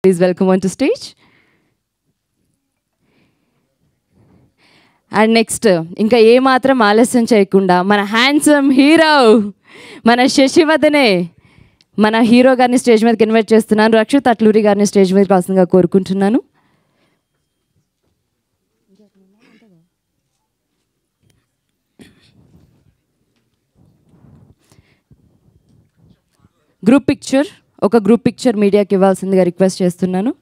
Please welcome onto stage. And next ఇంకా ఏమాత్రం ఆలస్యం చేయకుండా మన హ్యాండ్సమ్ హీరో మన శశివదనే మన హీరో గారిని స్టేజ్ మీదకి ఇన్వైట్ చేస్తున్నాను. రక్షిత్ అట్లూరి గారిని స్టేజ్ మీదకి రాసిందిగా కోరుకుంటున్నాను. ఒక గ్రూప్ పిక్చర్ మీడియాకి ఇవ్వాల్సిందిగా రిక్వెస్ట్ చేస్తున్నాను.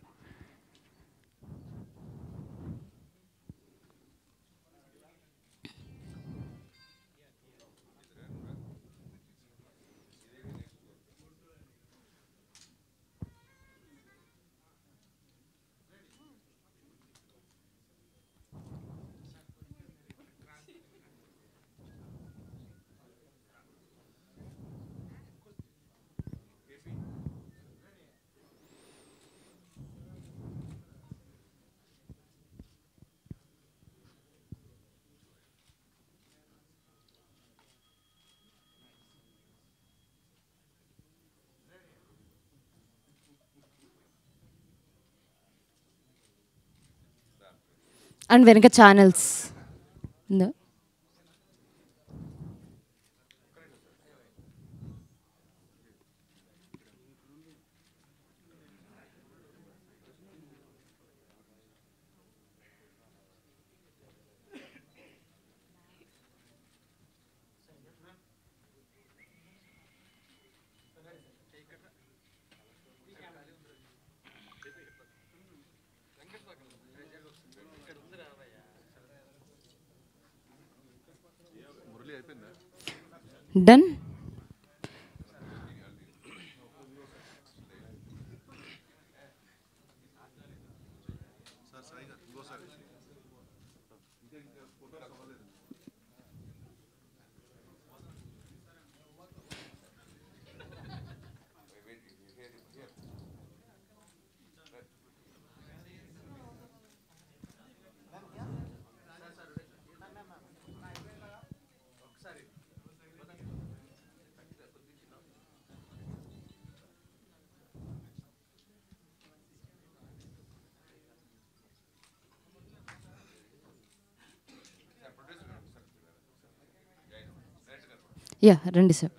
అండ్ వెనక ఛానల్స్ డన్. యా రండి సార్.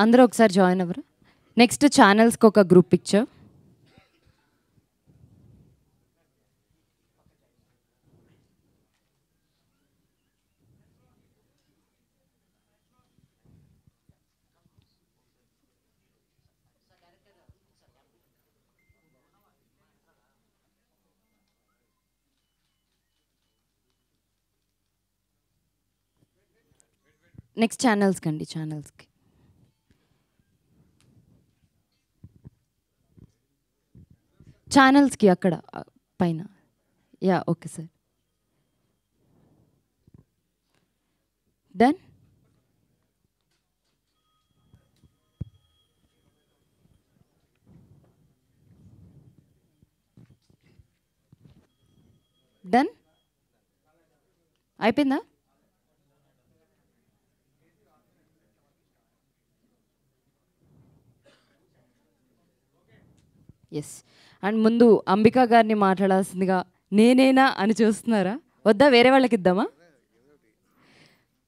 అందరూ ఒకసారి జాయిన్ అవ్వరు. నెక్స్ట్ ఛానల్స్కి ఒక గ్రూప్ పిక్చర్. నెక్స్ట్ ఛానల్స్కి అండి, ఛానల్స్కి. ఛానల్స్కి అక్కడ పైన. Yeah okay sir. Done. Done అయిపోయిందా? ఎస్. అండ్ ముందు అంబికా గారిని మాట్లాడాల్సిందిగా నేనేనా అని చూస్తున్నారా? వద్దా వేరే వాళ్ళకి ఇద్దామా?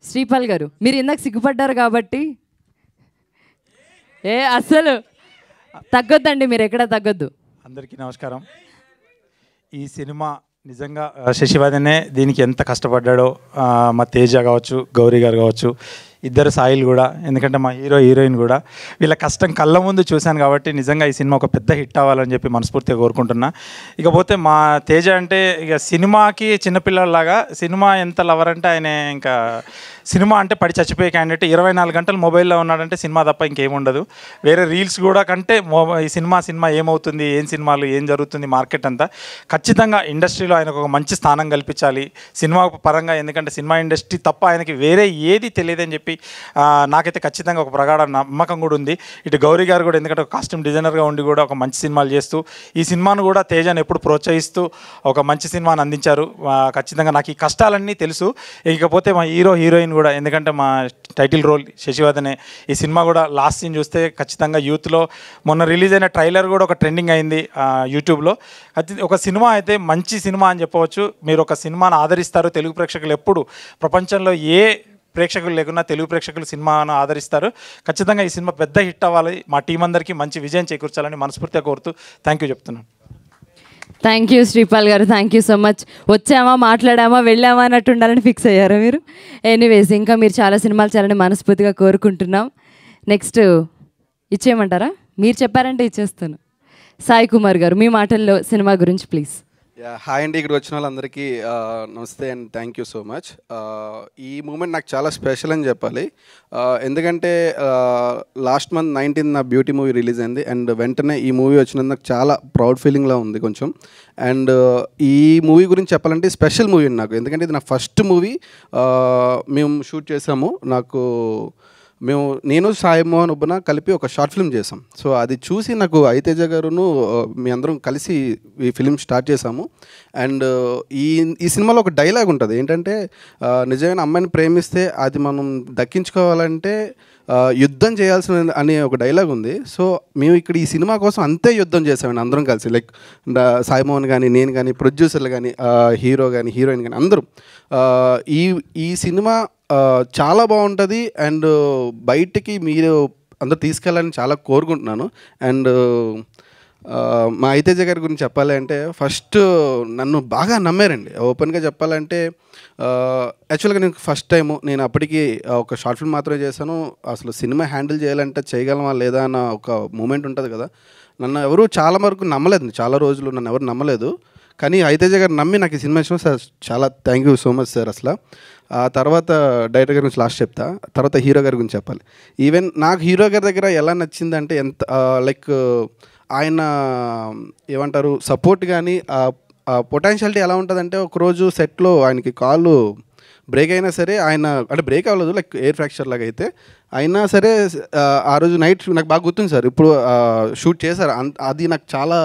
శ్రీపాల్ గారు మీరు ఇందాక సిగ్గుపడ్డారు కాబట్టి అస్సలు తగ్గొద్దండి, మీరు ఎక్కడ తగ్గొద్దు. అందరికీ నమస్కారం. ఈ సినిమా నిజంగా శశివర్ధనే దీనికి ఎంత కష్టపడ్డాడో మా తేజ కావచ్చు, గౌరీ గారు కావచ్చు, ఇద్దరు సాయిలు కూడా, ఎందుకంటే మా హీరో హీరోయిన్ కూడా వీళ్ళ కష్టం కళ్ళ ముందు చూశాను కాబట్టి నిజంగా ఈ సినిమా ఒక పెద్ద హిట్ అవ్వాలని చెప్పి మనస్ఫూర్తిగా కోరుకుంటున్నా. ఇకపోతే మా తేజ అంటే ఇక సినిమాకి చిన్నపిల్లలాగా, సినిమా ఎంత లవర్ అంటే ఆయన ఇంకా సినిమా అంటే పడి చచ్చిపోయే క్యాండిడేట్. 24 గంటలు మొబైల్లో ఉన్నాడంటే సినిమా తప్ప ఇంకేముండదు. వేరే రీల్స్ కూడా కంటే ఈ సినిమా ఏమవుతుంది, ఏం సినిమాలు ఏం జరుగుతుంది మార్కెట్ అంతా, ఖచ్చితంగా ఇండస్ట్రీలో ఆయనకు ఒక మంచి స్థానం కల్పించాలి సినిమా పరంగా. ఎందుకంటే సినిమా ఇండస్ట్రీ తప్ప ఆయనకి వేరే ఏది తెలియదని చెప్పి నాకైతే ఖచ్చితంగా ఒక ప్రగాఢ నమ్మకం కూడా ఉంది. ఇటు గౌరీ గారు కూడా, ఎందుకంటే ఒక కాస్ట్యూమ్ డిజైనర్గా ఉండి కూడా ఒక మంచి సినిమాలు చేస్తూ ఈ సినిమాను కూడా తేజను ఎప్పుడు ప్రోత్సహిస్తూ ఒక మంచి సినిమాని అందించారు. ఖచ్చితంగా నాకు ఈ కష్టాలన్నీ తెలుసు. ఇకపోతే మా హీరో హీరోయిన్ కూడా, ఎందుకంటే మా టైటిల్ రోల్ శశివర్ధనే. ఈ సినిమా కూడా లాస్ట్ సీన్ చూస్తే ఖచ్చితంగా యూత్లో మొన్న రిలీజ్ అయిన ట్రైలర్ కూడా ఒక ట్రెండింగ్ అయింది యూట్యూబ్లో. ఒక సినిమా అయితే మంచి సినిమా అని చెప్పవచ్చు. మీరు ఒక సినిమాను ఆదరిస్తారు, తెలుగు ప్రేక్షకులు ఎప్పుడు ప్రపంచంలో ఏ ప్రేక్షకులు లేకున్నా తెలుగు ప్రేక్షకులు సినిమాను ఆదరిస్తారు. ఖచ్చితంగా ఈ సినిమా పెద్ద హిట్ అవ్వాలి, మా టీం అందరికీ మంచి విజయం చేకూర్చాలని మనస్ఫూర్తిగా కోరుతూ థ్యాంక్ యూ చెప్తున్నాను. థ్యాంక్ యూ శ్రీపాల్ గారు, థ్యాంక్ యూ సో మచ్. వచ్చామా, మాట్లాడామా, వెళ్ళామా అన్నట్టు ఉండాలని ఫిక్స్ అయ్యారా మీరు? ఎనీవేస్, ఇంకా మీరు చాలా సినిమాలు చేయాలని మనస్ఫూర్తిగా కోరుకుంటున్నాం. నెక్స్ట్ ఇచ్చేయమంటారా? మీరు చెప్పారంటే ఇచ్చేస్తాను. సాయి కుమార్ గారు, మీ మాటల్లో సినిమా గురించి ప్లీజ్. హాయ్ అండి, ఇక్కడ వచ్చిన వాళ్ళందరికీ నమస్తే and thank you so much. ఈ మూమెంట్ నాకు చాలా స్పెషల్ అని చెప్పాలి. ఎందుకంటే లాస్ట్ మంత్ 19 నా బ్యూటీ మూవీ రిలీజ్ అయింది అండ్ వెంటనే ఈ మూవీ వచ్చినందుకు నాకు చాలా ప్రౌడ్ ఫీలింగ్లా ఉంది కొంచెం. అండ్ ఈ మూవీ గురించి చెప్పాలంటే స్పెషల్ మూవీ నాకు, ఎందుకంటే ఇది నా ఫస్ట్ మూవీ. మేము షూట్ చేసాము. నేను సాయి మోహన్ ఉబ్బన కలిపి ఒక షార్ట్ ఫిల్మ్ చేసాం. సో అది చూసి నాకు ఐతేజ గారును మీ అందరం కలిసి ఈ ఫిలిం స్టార్ట్ చేసాము. అండ్ ఈ సినిమాలో ఒక డైలాగ్ ఉంటుంది ఏంటంటే, నిజమైన అమ్మాయిని ప్రేమిస్తే అది మనం దక్కించుకోవాలంటే యుద్ధం చేయాల్సిన అనే ఒక డైలాగ్ ఉంది. సో మేము ఇక్కడ ఈ సినిమా కోసం అంతే యుద్ధం చేసామండి అందరం కలిసి. లైక్ సాయి మోహన్ కానీ, నేను కానీ, ప్రొడ్యూసర్లు కానీ, హీరో కానీ, హీరోయిన్ కానీ అందరూ. ఈ సినిమా చాలా బాగుంటుంది అండ్ బయటికి మీరు అందరూ తీసుకెళ్ళాలని చాలా కోరుకుంటున్నాను. అండ్ మా ఐతేజ గారి గురించి చెప్పాలి అంటే, ఫస్ట్ నన్ను బాగా నమ్మారండి. ఓపెన్గా చెప్పాలంటే, యాక్చువల్గా నేను ఫస్ట్ టైము, నేను అప్పటికి ఒక షార్ట్ ఫిల్మ్ మాత్రమే చేశాను. అసలు సినిమా హ్యాండిల్ చేయాలంటే చేయగలమా లేదా అన్న ఒక మూమెంట్ ఉంటుంది కదా. నన్ను ఎవరు చాలా వరకు నమ్మలేదు, చాలా రోజులు నన్ను ఎవరు నమ్మలేదు. కానీ ఐతేజ గారు నమ్మి నాకు ఈ సినిమా ఇచ్చిన సార్, చాలా thank you so much sir. అసలు ఆ తర్వాత డైరెక్టర్ గారి గురించి లాస్ట్ చెప్తా, తర్వాత హీరో గారి గురించి చెప్పాలి. ఈవెన్ నాకు హీరో గారి దగ్గర ఎలా నచ్చిందంటే, ఎంత లైక్ ఆయన ఏమంటారు సపోర్ట్ కానీ పొటెన్షియాలిటీ ఎలా ఉంటుందంటే, ఒకరోజు సెట్లో ఆయనకి కాళ్ళు బ్రేక్ అయినా సరే, ఆయన అంటే బ్రేక్ అవ్వలేదు, లైక్ ఎయిర్ ఫ్రాక్చర్ లాగా అయితే అయినా సరే ఆ రోజు నైట్ నాకు బాగా గుర్తుంది సార్. ఇప్పుడు షూట్ చేశారు, అది నాకు చాలా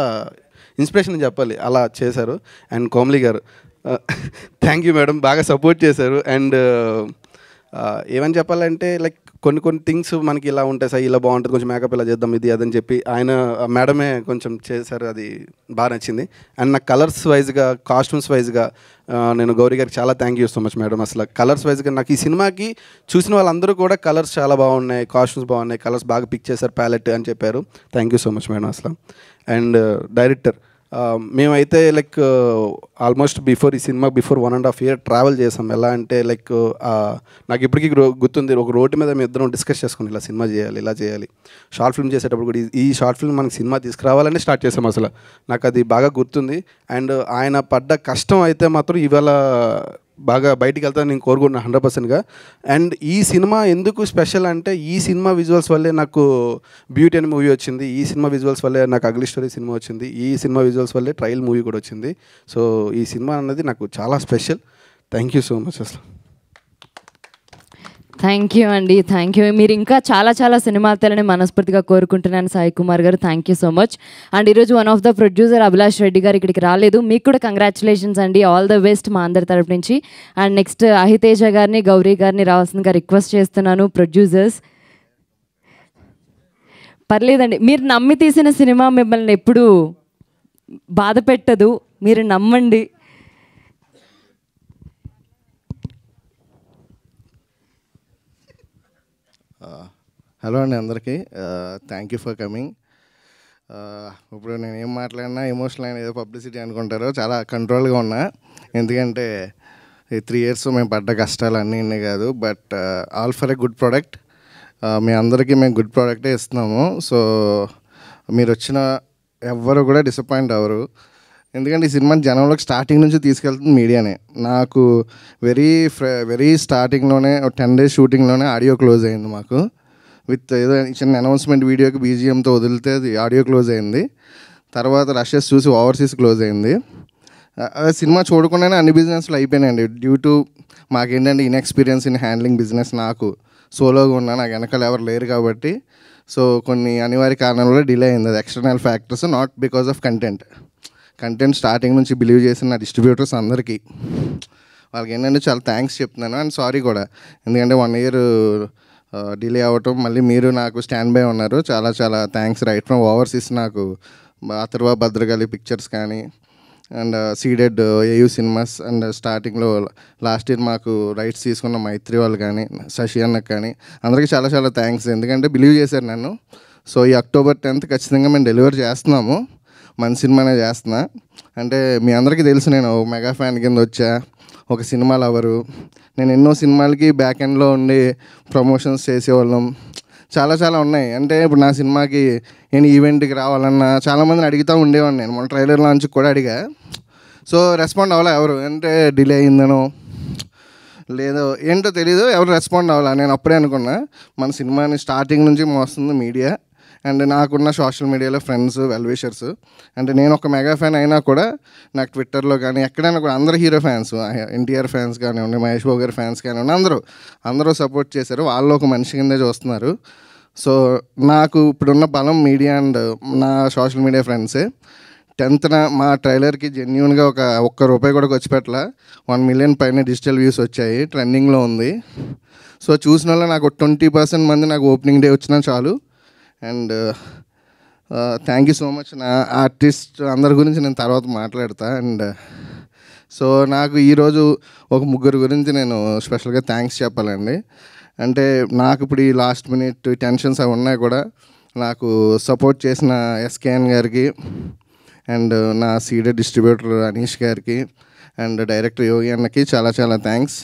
ఇన్స్పిరేషన్ చెప్పాలి, అలా చేశారు. అండ్ కోమలి గారు, థ్యాంక్ యూ మేడం, బాగా సపోర్ట్ చేశారు. అండ్ ఏమని చెప్పాలంటే, లైక్ కొన్ని థింగ్స్ మనకి ఇలా ఉంటాయి సార్, ఇలా బాగుంటుంది, కొంచెం మేకప్ ఇలా చేద్దాం, ఇది అదని చెప్పి ఆయన మేడమే కొంచెం చేశారు, అది బాగా నచ్చింది. అండ్ నాకు కలర్స్ వైజ్గా, కాస్ట్యూమ్స్ వైజ్గా నేను గౌరీ గారికి చాలా thank you so much madam. అసలు కలర్స్ వైజ్గా నాకు ఈ సినిమాకి చూసిన వాళ్ళందరూ కూడా కలర్స్ చాలా బాగున్నాయి, కాస్ట్యూమ్స్ బాగున్నాయి, కలర్స్ బాగా పిక్ చేశారు, ప్యాలెట్ అని చెప్పారు. Thank you so much madam అసలు. అండ్ డైరెక్టర్, మేమైతే లైక్ ఆల్మోస్ట్ ఈ సినిమా బిఫోర్ 1.5 year ట్రావెల్ చేసాం. ఎలా అంటే లైక్ నాకు ఇప్పటికీ గుర్తుంది, ఒక రోడ్డు మీద మేము ఇద్దరం డిస్కస్ చేసుకుని ఇలా సినిమా చేయాలి, ఇలా చేయాలి. షార్ట్ ఫిల్మ్ చేసేటప్పుడు కూడా ఈ షార్ట్ ఫిల్మ్ మనకి సినిమా తీసుకురావాలని స్టార్ట్ చేసాం. అసలు నాకు అది బాగా గుర్తుంది. అండ్ ఆయన పడ్డ కష్టం అయితే మాత్రం ఇవాళ బాగా బయటికి వెళ్తాను నేను కోరుకుంటున్నా 100%గా. అండ్ ఈ సినిమా ఎందుకు స్పెషల్ అంటే, ఈ సినిమా విజువల్స్ వల్లే నాకు బ్యూటీ అనే మూవీ వచ్చింది, ఈ సినిమా విజువల్స్ వల్లే నాకు అగ్లీ స్టోరీ సినిమా వచ్చింది, ఈ సినిమా విజువల్స్ వల్లే ట్రయల్ మూవీ కూడా వచ్చింది. సో ఈ సినిమా అన్నది నాకు చాలా special. Thank you so much అసలు. థ్యాంక్ యూ అండి, థ్యాంక్ యూ. మీరు ఇంకా చాలా చాలా సినిమాలు తెలని మనస్ఫూర్తిగా కోరుకుంటున్నాను సాయి కుమార్ గారు. Thank you so much. And ఈరోజు one of the producer Abhilash Reddy గారు ఇక్కడికి రాలేదు, మీకు కూడా కంగ్రాచులేషన్స్ అండి, ఆల్ ద బెస్ట్ మా అందరి తరపు నుంచి. అండ్ నెక్స్ట్ అహితేజ గారిని, గౌరీ గారిని రావాల్సిందిగా రిక్వెస్ట్ చేస్తున్నాను. ప్రొడ్యూసర్స్ పర్లేదండి, మీరు నమ్మి తీసిన సినిమా మిమ్మల్ని ఎప్పుడూ బాధ పెట్టదు, మీరు నమ్మండి. హలో అండి అందరికీ, థ్యాంక్ యూ ఫర్ కమింగ్. ఇప్పుడు నేను ఏం మాట్లాడినా ఎమోషనల్ అయిన ఏదో పబ్లిసిటీ అనుకుంటారో, చాలా కంట్రోల్గా ఉన్నా. ఎందుకంటే ఈ 3 years మేము పడ్డ కష్టాలు అన్నీ కాదు, but all for a good product. మీ అందరికీ మేము గుడ్ ప్రోడక్టే ఇస్తున్నాము. సో మీరు వచ్చిన ఎవ్వరు కూడా డిసప్పాయింట్ అవ్వరు. ఎందుకంటే ఈ సినిమాని జనంలోకి స్టార్టింగ్ నుంచి తీసుకెళ్తుంది మీడియానే. నాకు వెరీ స్టార్టింగ్లోనే 10 days షూటింగ్లోనే ఆడియో క్లోజ్ అయింది మాకు. విత్ ఏదో చిన్న అనౌన్స్మెంట్ వీడియోకి బీజిఎంతో వదిలితే అది ఆడియో క్లోజ్ అయింది. తర్వాత రషెస్ చూసి ఓవర్సీస్ క్లోజ్ అయింది. సినిమా చూడకుండానే అన్ని బిజినెస్లు అయిపోయినాయండి. డ్యూ టు మాకేంటంటే ఇన్ఎక్స్పీరియన్స్ ఇన్ హ్యాండ్లింగ్ బిజినెస్. నాకు సోలోగా ఉన్నా, నాకు వెనకాల ఎవరు లేరు కాబట్టి. సో కొన్ని అనివార్య కారణాల వల్ల డిలే అయింది. అది external factors, not because of content starting నుంచి బిలీవ్ చేసిన నా డిస్ట్రిబ్యూటర్స్ అందరికీ వాళ్ళకి ఏంటంటే చాలా థ్యాంక్స్ చెప్తున్నాను. అండ్ సారీ కూడా, ఎందుకంటే 1 year డిలే అవ్వటం, మళ్ళీ మీరు నాకు స్టాండ్ బై ఉన్నారు. చాలా చాలా థ్యాంక్స్. రైట్ ఫ్రమ్ ఓవర్సీస్ నాకు అథర్వ భద్రకాళి పిక్చర్స్ కానీ, and ceded AU cinemas, and స్టార్టింగ్లో లాస్ట్ ఇయర్ మాకు రైట్స్ తీసుకున్న మైత్రి వాళ్ళు కానీ, శశి అన్నకు కానీ, అందరికీ చాలా చాలా థ్యాంక్స్. ఎందుకంటే బిలీవ్ చేశారు నన్ను. సో ఈ October 10th ఖచ్చితంగా మేము డెలివర్ చేస్తున్నాము. మంచి సినిమానే చేస్తున్నా. అంటే మీ అందరికీ తెలుసు, నేను మెగా ఫ్యాన్ కింద వచ్చా, ఒక సినిమా లవరు. నేను ఎన్నో సినిమాలకి బ్యాక్ ఎండ్లో ఉండి ప్రమోషన్స్ చేసేవాళ్ళం, చాలా చాలా ఉన్నాయి. అంటే ఇప్పుడు నా సినిమాకి నేను ఈవెంట్కి రావాలన్నా చాలామందిని అడుగుతూ ఉండేవాడిని. నేను మన ట్రైలర్ లాంచ్కి కూడా అడిగా. సో రెస్పాండ్ అవ్వాలా ఎవరు, అంటే డిలే అయిందనో లేదో ఏంటో తెలీదు, ఎవరు రెస్పాండ్ అవ్వాలా. నేను అప్పుడే అనుకున్నా మన సినిమాని స్టార్టింగ్ నుంచి మోస్తుంది మీడియా. అండ్ నాకున్న సోషల్ మీడియాలో ఫ్రెండ్స్, వెల్విషర్స్. అంటే నేను ఒక మెగా ఫ్యాన్ అయినా కూడా నాకు ట్విట్టర్లో కానీ ఎక్కడైనా కూడా అందరూ హీరో ఫ్యాన్స్, ఎన్టీఆర్ ఫ్యాన్స్ కానివ్వండి, మహేష్ బాబు గారి ఫ్యాన్స్ కానివ్వండి, అందరూ సపోర్ట్ చేశారు. వాళ్ళు ఒక మనిషి కిందే చూస్తున్నారు. సో నాకు ఇప్పుడున్న బలం మీడియా అండ్ నా సోషల్ మీడియా ఫ్రెండ్సే. 10th మా ట్రైలర్కి జెన్యూన్గా ఒక్క రూపాయి కూడా ఖర్చు పెట్టాల. 1 million పైన డిజిటల్ వ్యూస్ వచ్చాయి, ట్రెండింగ్లో ఉంది. సో చూసిన వాళ్ళు నాకు 20% మంది నాకు ఓపెనింగ్ డే వచ్చినా చాలు. And thank you so much. నా ఆర్టిస్ట్ అందరి గురించి నేను తర్వాత మాట్లాడతా. అండ్ సో నాకు ఈరోజు ఒక 3 గురించి నేను స్పెషల్గా థ్యాంక్స్ చెప్పాలండి. అంటే నాకు ఇప్పుడు ఈ లాస్ట్ మినిట్ టెన్షన్స్ అవి ఉన్నాయి కూడా, నాకు సపోర్ట్ చేసిన ఎస్కేఎన్ గారికి, అండ్ నా సీడెడ్ డిస్ట్రిబ్యూటర్ అనీష్ గారికి, అండ్ డైరెక్టర్ యోగి అన్నకి చాలా చాలా థ్యాంక్స్.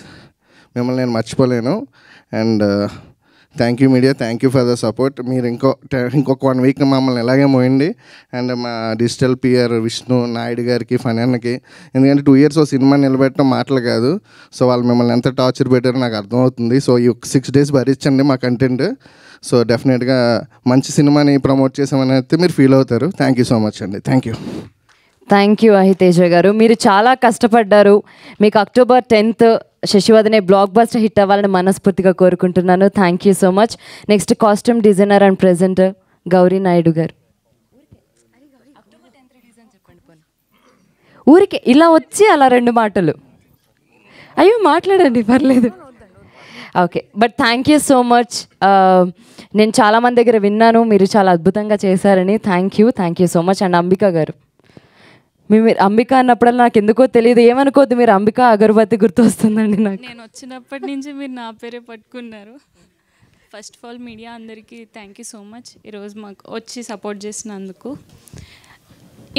మిమ్మల్ని నేను మర్చిపోలేను. And thank you media, thank you for the support. మీరు ఇంకొక 1 week మమ్మల్ని ఎలాగే మోయండి. అండ్ మా డిజిటల్ పిఆర్ విష్ణు నాయుడు గారికి, ఫణ్యాన్నకి, ఎందుకంటే 2 years సినిమా నిలబెట్టడం మాటలు కాదు. సో వాళ్ళు మిమ్మల్ని ఎంత టార్చర్ పెట్టారో నాకు అర్థమవుతుంది. సో ఈ 6 days భరించండి మా కంటెంట్. సో డెఫినెట్గా మంచి సినిమాని ప్రమోట్ చేసామని అయితే మీరు ఫీల్ అవుతారు. థ్యాంక్ యూ సో మచ్ అండి. Thank you. Thank you Ahiteja గారు. మీరు చాలా కష్టపడ్డారు. మీకు October 10th Sasivadane blockbuster hit అవ్వాలని మనస్ఫూర్తిగా కోరుకుంటున్నాను. Thank you so much. Next costume designer and presenter Gowri Naidu గారు. ఊరికే ఇలా వచ్చి అలా 2 మాటలు, అయ్యో మాట్లాడండి పర్లేదు. Okay, but thank you so much. నేను చాలామంది దగ్గర విన్నాను మీరు చాలా అద్భుతంగా చేశారని. Thank you so much. And Ambika గారు, మీరు అంబిక అన్నప్పుడల్లా నాకు ఎందుకో తెలియదు, ఏమనుకోద్దు, మీరు అంబిక అగరబత్తి గుర్తు వస్తుందండి నాకు. నేను వచ్చినప్పటి నుంచి మీరు నా పేరే పట్టుకున్నారు. ఫస్ట్ ఆఫ్ ఆల్ మీడియా అందరికీ థ్యాంక్ యూ సో మచ్, ఈరోజు మాకు వచ్చి సపోర్ట్ చేసినందుకు.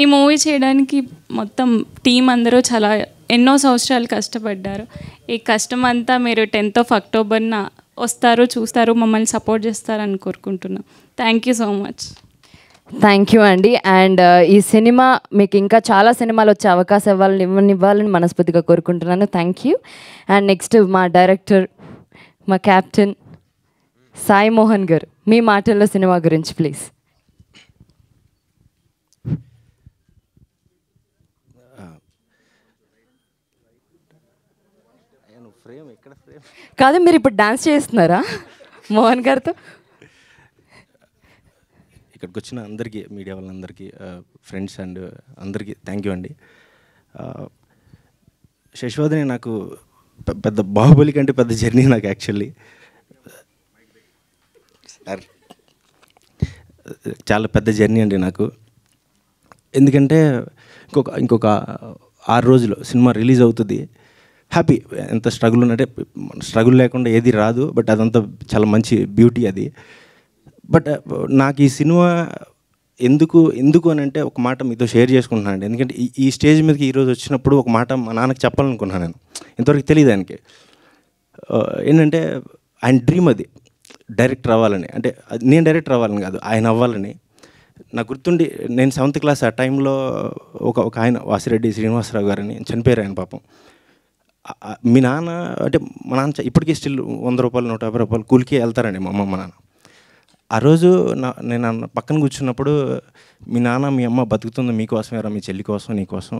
ఈ మూవీ చేయడానికి మొత్తం టీం అందరూ చాలా ఎన్నో సంవత్సరాలు కష్టపడ్డారు. ఈ కష్టం అంతా మీరు 10th of October వస్తారు, చూస్తారు, మమ్మల్ని సపోర్ట్ చేస్తారని కోరుకుంటున్నాం. Thank you so much. Thank you అండి. అండ్ ఈ సినిమా మీకు ఇంకా చాలా సినిమాలు వచ్చే అవకాశం ఇవ్వాలని మనస్ఫూర్తిగా కోరుకుంటున్నాను. Thank you. అండ్ నెక్స్ట్ మా డైరెక్టర్, మా క్యాప్టెన్ సాయి మోహన్ గారు, మీ మాటల్లో సినిమా గురించి ప్లీజ్. కాదు, మీరు ఇప్పుడు డాన్స్ చేస్తున్నారా మోహన్ గారితో? ఇక్కడికి వచ్చిన అందరికీ, మీడియా వాళ్ళందరికీ, ఫ్రెండ్స్ అండ్ అందరికీ థ్యాంక్ యూ అండి. శశివదనే నాకు పెద్ద బాహుబలి కంటే పెద్ద జర్నీ నాకు యాక్చువల్లీ. చాలా పెద్ద జర్నీ అండి నాకు. ఎందుకంటే ఇంకొక 6 రోజులు సినిమా రిలీజ్ అవుతుంది. హ్యాపీ, ఎంత స్ట్రగుల్ ఉన్నట్టే, స్ట్రగుల్ లేకుండా ఏది రాదు, బట్ అదంతా చాలా మంచి బ్యూటీ అది. బట్ నాకు ఈ సినిమా ఎందుకు అని అంటే ఒక మాట మీతో షేర్ చేసుకుంటున్నాను అండి. ఎందుకంటే ఈ స్టేజ్ మీదకి ఈరోజు వచ్చినప్పుడు ఒక మాట మా నాన్నకి చెప్పాలనుకున్నాను నేను. ఇంతవరకు తెలియదు ఆయనకి. ఏంటంటే ఆయన డ్రీమ్ అది డైరెక్టర్ అవ్వాలని. అంటే నేను డైరెక్టర్ అవ్వాలని కాదు, ఆయన అవ్వాలని. నాకు గుర్తుండి నేను 7th క్లాస్ ఆ టైంలో ఒక ఆయన వాసిరెడ్డి శ్రీనివాసరావు గారని చనిపోయారు ఆయన పాపం. మీ నాన్న అంటే మా నాన్న ఇప్పటికీ స్టిల్ 100 రూపాయలు 150 రూపాయలు కూలికి వెళ్తారండి మా అమ్మ మా నాన్న. ఆ రోజు నేను పక్కన కూర్చున్నప్పుడు మీ నాన్న మీ అమ్మ బతుకుతుంది మీకోసమేరా, మీ చెల్లి కోసం నీకోసం.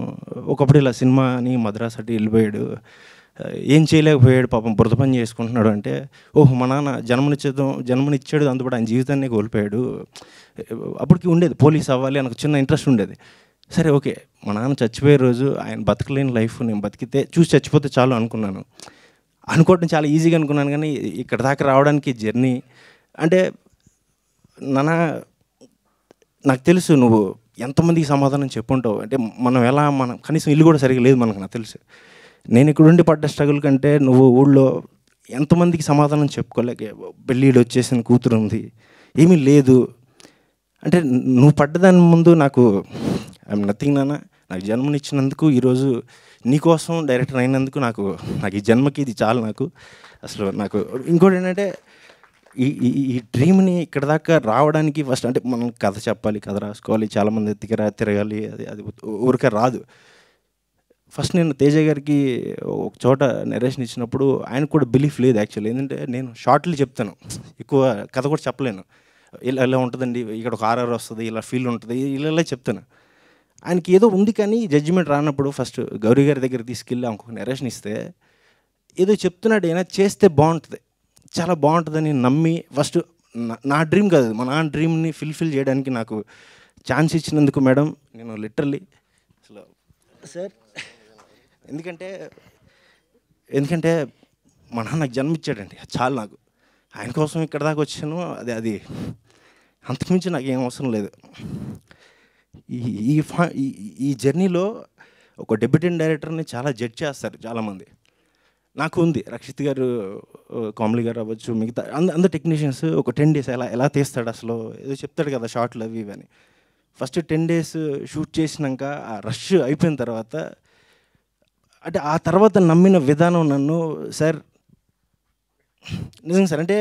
ఒకప్పుడు ఇలా సినిమాని మద్రాసు అటు వెళ్ళిపోయాడు, ఏం చేయలేకపోయాడు పాపం, బురద పని చేసుకుంటున్నాడు అంటే, ఓహో మా నాన్న జన్మనిచ్చాడు, అందుబాటు ఆయన జీవితాన్ని కోల్పోయాడు. అప్పటికి ఉండేది పోలీస్ అవ్వాలి అని ఒక చిన్న ఇంట్రెస్ట్ ఉండేది. సరే ఓకే, మా నాన్న చచ్చిపోయే రోజు ఆయన బతకలేని లైఫ్ నేను బతికితే చూసి చచ్చిపోతే చాలు అనుకున్నాను. అనుకోవటం చాలా ఈజీగా అనుకున్నాను. కానీ ఇక్కడ దాకా రావడానికి జర్నీ అంటే నాన్న నాకు తెలుసు నువ్వు ఎంతమందికి సమాధానం చెప్పుంటావు. అంటే మనం కనీసం ఇల్లు కూడా సరిగ్గా లేదు మనకు, నాకు తెలుసు. నేను ఇక్కడుండి పడ్డ స్ట్రగుల్ కంటే నువ్వు ఊళ్ళో ఎంతమందికి సమాధానం చెప్పుకోలేక పెళ్ళిళ్ళు వచ్చేసిన కూతురు ఉంది, ఏమీ లేదు అంటే నువ్వు పడ్డదాని ముందు నాకు ఐఎమ్ నథింగ్ నాన్న. నాకు జన్మనిచ్చినందుకు ఈరోజు నీకోసం డైరెక్టర్ అయినందుకు నాకు ఈ జన్మకి ఇది చాలు. నాకు అసలు నాకు ఇంకోటి ఏంటంటే ఈ డ్రీమ్ని ఇక్కడ దాకా రావడానికి ఫస్ట్ అంటే మనం కథ చెప్పాలి, కథ రాసుకోవాలి, చాలామంది తిరగాలి, అది ఊరికే రాదు. ఫస్ట్ నేను తేజ గారికి ఒక చోట నరేషన్ ఇచ్చినప్పుడు ఆయనకు కూడా బిలీఫ్ లేదు యాక్చువల్లీ. ఏంటంటే నేను షార్ట్లు చెప్తాను, ఎక్కువ కథ కూడా చెప్పలేను. ఇలా ఉంటుందండి, ఇక్కడ ఒక ఆర్ఆర్ వస్తుంది, ఇలా ఫీల్ ఉంటుంది, ఇలా చెప్తాను. ఆయనకి ఏదో ఉంది కానీ జడ్జిమెంట్ రానప్పుడు ఫస్ట్ గౌరీ గారి దగ్గర తీసుకెళ్ళి ఇంకొక నరేషన్ ఇస్తే ఏదో చెప్తున్నాడు, అయినా చేస్తే బాగుంటుంది, చాలా బాగుంటుందని నమ్మి ఫస్ట్ నా డ్రీమ్ కాదు మా నాన్న డ్రీమ్ని ఫుల్ఫిల్ చేయడానికి నాకు ఛాన్స్ ఇచ్చినందుకు మేడం నేను లిటరల్లీ అసలు సార్ ఎందుకంటే మా నాన్న నాకు జన్మిచ్చాడండి, చాలు నాకు. ఆయన కోసం ఇక్కడ దాకా వచ్చాను, అది అంతకుమించి నాకు ఏం అవసరం లేదు. ఈ జర్నీలో ఒక డెబ్యూటెంట్ డైరెక్టర్ని చాలా జడ్జ్ చేస్తారు చాలామంది. నాకు ఉంది రక్షిత్ గారు, కామ్లీ గారు అవ్వచ్చు, మిగతా అందరు టెక్నీషియన్స్ ఒక 10 days ఎలా తీస్తాడు అసలు ఏదో చెప్తాడు కదా షార్ట్లు అవి ఇవని. ఫస్ట్ 10 days షూట్ చేసినాక ఆ రష్ అయిపోయిన తర్వాత అంటే ఆ తర్వాత నమ్మిన విధానం నన్ను సార్ నిజంగా సార్ అంటే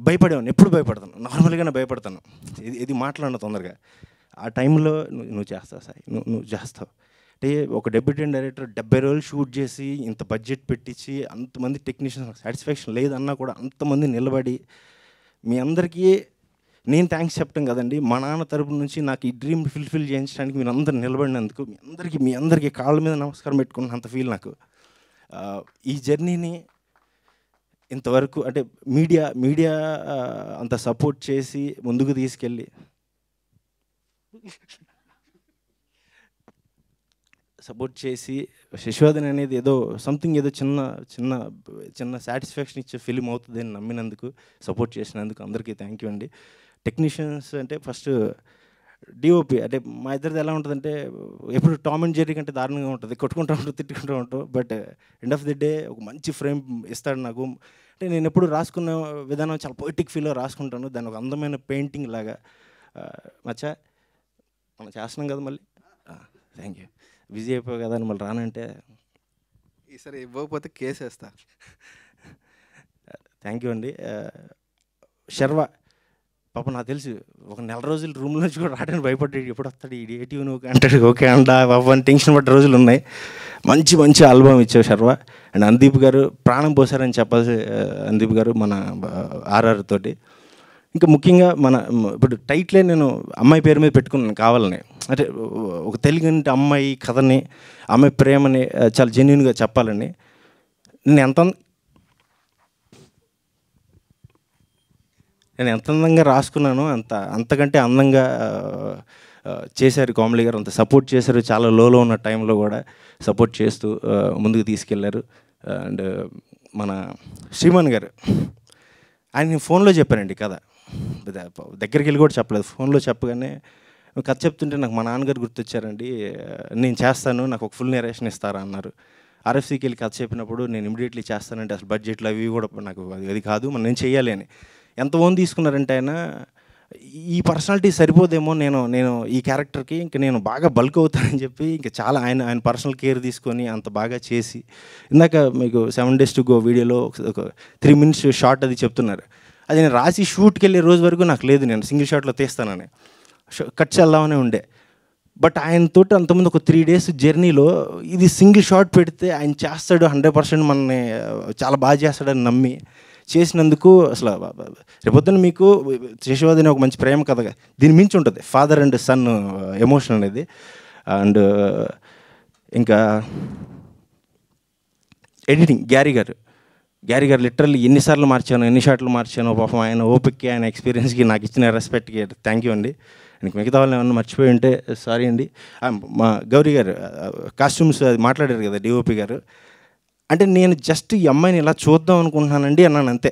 భయపడేవాడిని, ఎప్పుడు భయపడతాను, నార్మల్గానే భయపడతాను, ఇది మాట్లాడిన తొందరగా. ఆ టైంలో నువ్వు చేస్తావు సార్, నువ్వు చేస్తావు అంటే ఒక డెబ్యూటెంట్ డైరెక్టర్ 70 రోజులు షూట్ చేసి ఇంత బడ్జెట్ పెట్టించి అంతమంది టెక్నీషియన్స్ సాటిస్ఫాక్షన్ లేదన్నా కూడా అంతమంది నిలబడి మీ అందరికీ నేను థ్యాంక్స్ చెప్పడం కదండి, మా నాన్న తరపు నుంచి నాకు ఈ డ్రీమ్ ఫుల్ఫిల్ చేయించడానికి మీరు అందరు నిలబడినందుకు మీ అందరికీ కాళ్ళ మీద నమస్కారం పెట్టుకున్నంత ఫీల్ నాకు. ఈ జర్నీని ఇంతవరకు అంటే మీడియా అంత సపోర్ట్ చేసి ముందుకు తీసుకెళ్ళి శశివదన్ అనేది ఏదో సంథింగ్ ఏదో చిన్న సాటిస్ఫాక్షన్ ఇచ్చే ఫిలిం అవుతుంది అని నమ్మినందుకు, సపోర్ట్ చేసినందుకు అందరికీ థ్యాంక్ యూ అండి. టెక్నీషియన్స్ అంటే ఫస్ట్ డిఓపి అంటే మా ఇద్దరిది ఎలా ఉంటుందంటే ఎప్పుడు టామ్ అండ్ జెర్రీ కంటే దారుణంగా ఉంటుంది, కొట్టుకుంటూ ఉంటాం, తిట్టుకుంటూ ఉంటాం. But end of the day ఒక మంచి ఫ్రేమ్ ఇస్తాడు నాకు. అంటే నేను ఎప్పుడు రాసుకున్న విధానం చాలా పొయిటిక్ ఫీల్లో రాసుకుంటాను, దాన్ని ఒక అందమైన పెయింటింగ్ లాగా. మచ్చా మనం చేస్తున్నాం కదా మళ్ళీ, థ్యాంక్ యూ. బిజీ అయిపోయావు కదా అని మళ్ళీ రానంటే ఈసారి ఇవ్వకపోతే కేసు వేస్తా. థ్యాంక్ యూ అండి. శర్వ పాప నాకు తెలుసు ఒక 4 రోజులు రూమ్ నుంచి కూడా రావడానికి భయపడ్డాడు, ఎప్పుడు వస్తాడు ఈ ఏటీవ్ నువ్వు అంటాడు. ఓకే అంటా పాప అని టెన్షన్ పడ్డ రోజులు ఉన్నాయి. మంచి ఆల్బమ్ ఇచ్చావు శర్వ. అండ్ అందీప్ గారు ప్రాణం పోసారని చెప్పాల్సి, అందీప్ గారు మన ఆర్ఆర్ తోటి. ఇంకా ముఖ్యంగా ఇప్పుడు టైటిలే నేను అమ్మాయి పేరు మీద పెట్టుకున్నాను కావాలని. అంటే ఒక తెలుగు అమ్మాయి కథని, అమ్మాయి ప్రేమని చాలా జెన్యున్గా చెప్పాలని నేను ఎంత అందంగా రాసుకున్నానో అంతకంటే అందంగా చేశారు కామ్లీ గారు, అంత సపోర్ట్ చేశారు. చాలా లోలో ఉన్న టైంలో కూడా సపోర్ట్ చేస్తూ ముందుకు తీసుకెళ్లారు. అండ్ మన శ్రీమాన్ గారు ఆయన ఫోన్లో చెప్పారండి కథ, దగ్గరికి వెళ్ళి కూడా చెప్పలేదు, ఫోన్లో చెప్పగానే కథ చెప్తుంటే నాకు మా నాన్నగారు గుర్తొచ్చారండి. నేను చేస్తాను, నాకు ఒక ఫుల్ నెరేషన్ ఇస్తారా అన్నారు. ఆర్ఎఫ్సీకి వెళ్ళి కథ చెప్పినప్పుడు నేను ఇమీడియట్లీ చేస్తానంటే అసలు బడ్జెట్లు అవి కూడా నాకు అది కాదు, మనం నేను చెయ్యాలి అని. ఎంత ఓన్ తీసుకున్నారంటే ఆయన ఈ పర్సనాలిటీ సరిపోదేమో, నేను ఈ క్యారెక్టర్కి ఇంకా నేను బాగా బల్క్ అవుతానని చెప్పి ఇంకా చాలా ఆయన పర్సనల్ కేర్ తీసుకొని అంత బాగా చేసి, ఇందాక మీకు 7 days to go వీడియోలో ఒక 3 minutes షార్ట్ అది చెప్తున్నారు. అది నేను రాసి షూట్కి వెళ్ళే రోజు వరకు నాకు లేదు, నేను సింగిల్ షాట్లో తీస్తానని కట్ చేద్దామనే ఉండే. బట్ ఆయనతో అంతకుముందు ఒక 3 days జర్నీలో ఇది సింగిల్ షాట్ పెడితే ఆయన చేస్తాడు, 100% మనని చాలా బాగా చేస్తాడని నమ్మి చేసినందుకు అసలు రేపొద్దున మీకు శశివదనే ఒక మంచి ప్రేమ కథగా దీని మించి ఉంటుంది, ఫాదర్ అండ్ సన్ ఎమోషన్ అనేది. అండ్ ఇంకా ఎడిటింగ్ గ్యారీ గారు లిటరల్లీ ఎన్నిసార్లు మార్చాను, ఎన్ని షాట్లు మార్చాను. పాపం ఆయన ఓపిక్కి, ఆయన ఎక్స్పీరియన్స్కి, నాకు ఇచ్చిన రెస్పెక్ట్కి థ్యాంక్ యూ అండి. ఇంక మిగతా వాళ్ళని ఏమన్నా మర్చిపోయి ఉంటే సారీ అండి. మా గౌరీ గారు కాస్ట్యూమ్స్ అది మాట్లాడారు కదా డిఓపి గారు, అంటే నేను జస్ట్ ఈ అమ్మాయిని ఇలా చూద్దాం అనుకుంటున్నానండి అన్నాను అంతే.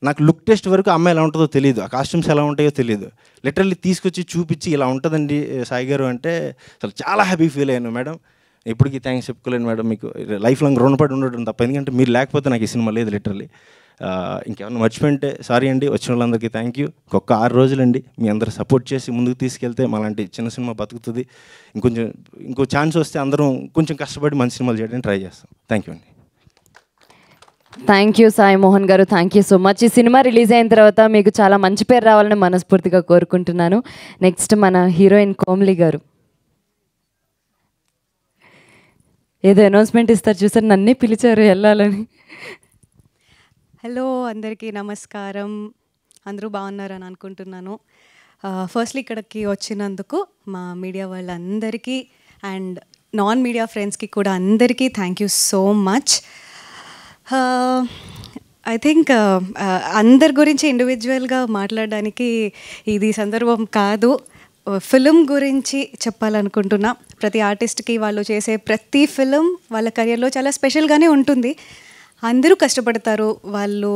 నాకు లుక్ టెస్ట్ వరకు అమ్మాయి ఎలా ఉంటుందో తెలియదు, ఆ కాస్ట్యూమ్స్ ఎలా ఉంటాయో తెలియదు. లిటరల్లీ తీసుకొచ్చి చూపించి ఇలా ఉంటుందండి సాయి గారు అంటే అసలు చాలా హ్యాపీ ఫీల్ అయ్యాను. మేడం ఇప్పటికీ థ్యాంక్స్ చెప్పుకోలేను మేడం, మీకు లైఫ్ లాంగ్ రుణపడి ఉండడం తప్ప, ఎందుకంటే మీరు లేకపోతే నాకు ఈ సినిమా లేదు లిటరల్లీ. ఇంకేమన్నా మర్చిపోయింటే సారీ అండి. వచ్చిన వాళ్ళందరికీ థ్యాంక్ యూ. ఇంకొక 6 రోజులండి, మీ అందరూ సపోర్ట్ చేసి ముందుకు తీసుకెళ్తే మాలాంటి చిన్న సినిమా బతుకుతుంది. ఇంకో ఛాన్స్ వస్తే అందరం కొంచెం కష్టపడి మంచి సినిమాలు చేయడానికి ట్రై చేస్తాం. థ్యాంక్ యూ అండి. థ్యాంక్ యూ సాయి మోహన్ గారు, థ్యాంక్ యూ సో మచ్. ఈ సినిమా రిలీజ్ అయిన తర్వాత మీకు చాలా మంచి పేరు రావాలని మనస్ఫూర్తిగా కోరుకుంటున్నాను. నెక్స్ట్ మన హీరోయిన్ కోమ్లి గారు ఏదో అనౌన్స్మెంట్ ఇస్తారు చూసారు, నన్నే పిలిచారు వెళ్ళాలని. హలో అందరికీ నమస్కారం, అందరూ బాగున్నారని అనుకుంటున్నాను. ఫస్ట్లీ ఇక్కడికి వచ్చినందుకు మా మీడియా వాళ్ళందరికీ అండ్ నాన్ మీడియా ఫ్రెండ్స్కి కూడా అందరికీ thank you so much. I think అందరి గురించి ఇండివిజువల్గా మాట్లాడడానికి ఇది సందర్భం కాదు. ఫిలిం గురించి చెప్పాలనుకుంటున్నా. ప్రతి ఆర్టిస్ట్కి వాళ్ళు చేసే ప్రతి ఫిలిం వాళ్ళ కెరియర్లో చాలా స్పెషల్గానే ఉంటుంది. అందరూ కష్టపడతారు. వాళ్ళు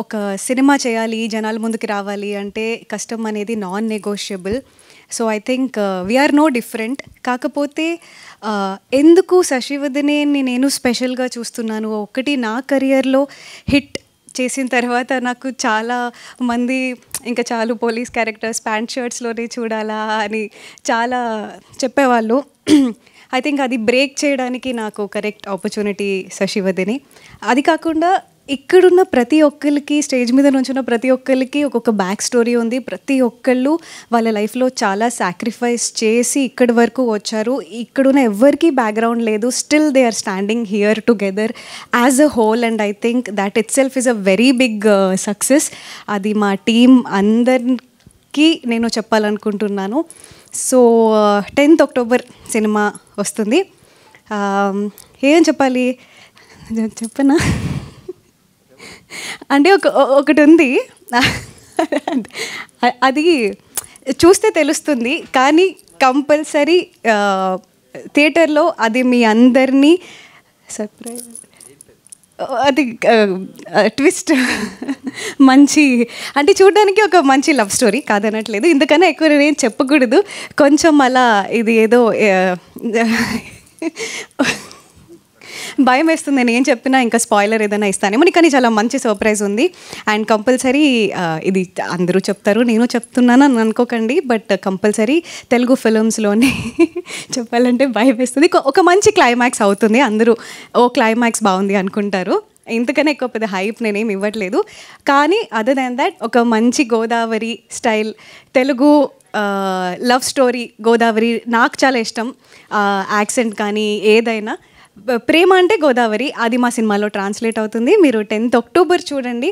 ఒక సినిమా చేయాలి, జనాల ముందుకు రావాలి అంటే కష్టం అనేది non negotiable. So I think we're no different. కాకపోతే ఎందుకు శశివదనే నేను స్పెషల్గా చూస్తున్నాను, ఒకటి నా కెరియర్లో హిట్ చేసిన తర్వాత నాకు చాలా మంది ఇంకా చాలు పోలీస్ క్యారెక్టర్స్ ప్యాంట్ షర్ట్స్లోనే చూడాలా అని చాలా చెప్పేవాళ్ళు. ఐ థింక్ అది బ్రేక్ చేయడానికి నాకు కరెక్ట్ ఆపర్చునిటీ శశివదనే. అది కాకుండా ఇక్కడున్న ప్రతి ఒక్కరికి, స్టేజ్ మీద నుంచున్న ప్రతి ఒక్కరికి ఒక్కొక్క బ్యాక్ స్టోరీ ఉంది. ప్రతి ఒక్కళ్ళు వాళ్ళ లైఫ్లో చాలా సాక్రిఫైస్ చేసి ఇక్కడి వరకు వచ్చారు. ఇక్కడున్న ఎవరికి బ్యాక్గ్రౌండ్ లేదు, still they are standing here together as a whole. And I think that itself is a very big success. అది మా టీం అందరికీ నేను చెప్పాలనుకుంటున్నాను. సో 10th October సినిమా వస్తుంది. ఏం చెప్పాలి చెప్పనా అంటే ఒకటి ఉంది, అది చూస్తే తెలుస్తుంది. కానీ కంపల్సరీ థియేటర్లో అది మీ అందరినీ సర్ప్రైజ్, అది ట్విస్ట్ మంచి అంటే చూడడానికి ఒక మంచి లవ్ స్టోరీ కాదనట్లేదు. ఇందుకన్నా ఎక్కువ నేను చెప్పకూడదు. కొంచెం అలా ఇది ఏదో భయం వేస్తుంది నేను ఏం చెప్పినా ఇంకా స్పాయిలర్ ఏదైనా ఇస్తానేమో. కానీ చాలా మంచి సర్ప్రైజ్ ఉంది. అండ్ కంపల్సరీ ఇది అందరూ చెప్తారు, నేను చెప్తున్నాను అని అనుకోకండి, బట్ కంపల్సరీ తెలుగు ఫిలిమ్స్లోనే చెప్పాలంటే భయం వేస్తుంది. ఒక మంచి క్లైమాక్స్ అవుతుంది. అందరూ ఓ క్లైమాక్స్ బాగుంది అనుకుంటారు. ఇంతకన్నా ఎక్కువ పెద్ద హైప్ నేనేం ఇవ్వట్లేదు. కానీ అదర్ దాన్ దట్ ఒక మంచి Godavari style Telugu love story. Godavari నాకు చాలా ఇష్టం, యాక్సెంట్ కానీ ఏదైనా. ప్రేమ అంటే గోదావరి, అది మా సినిమాలో ట్రాన్స్లేట్ అవుతుంది. మీరు 10th October చూడండి.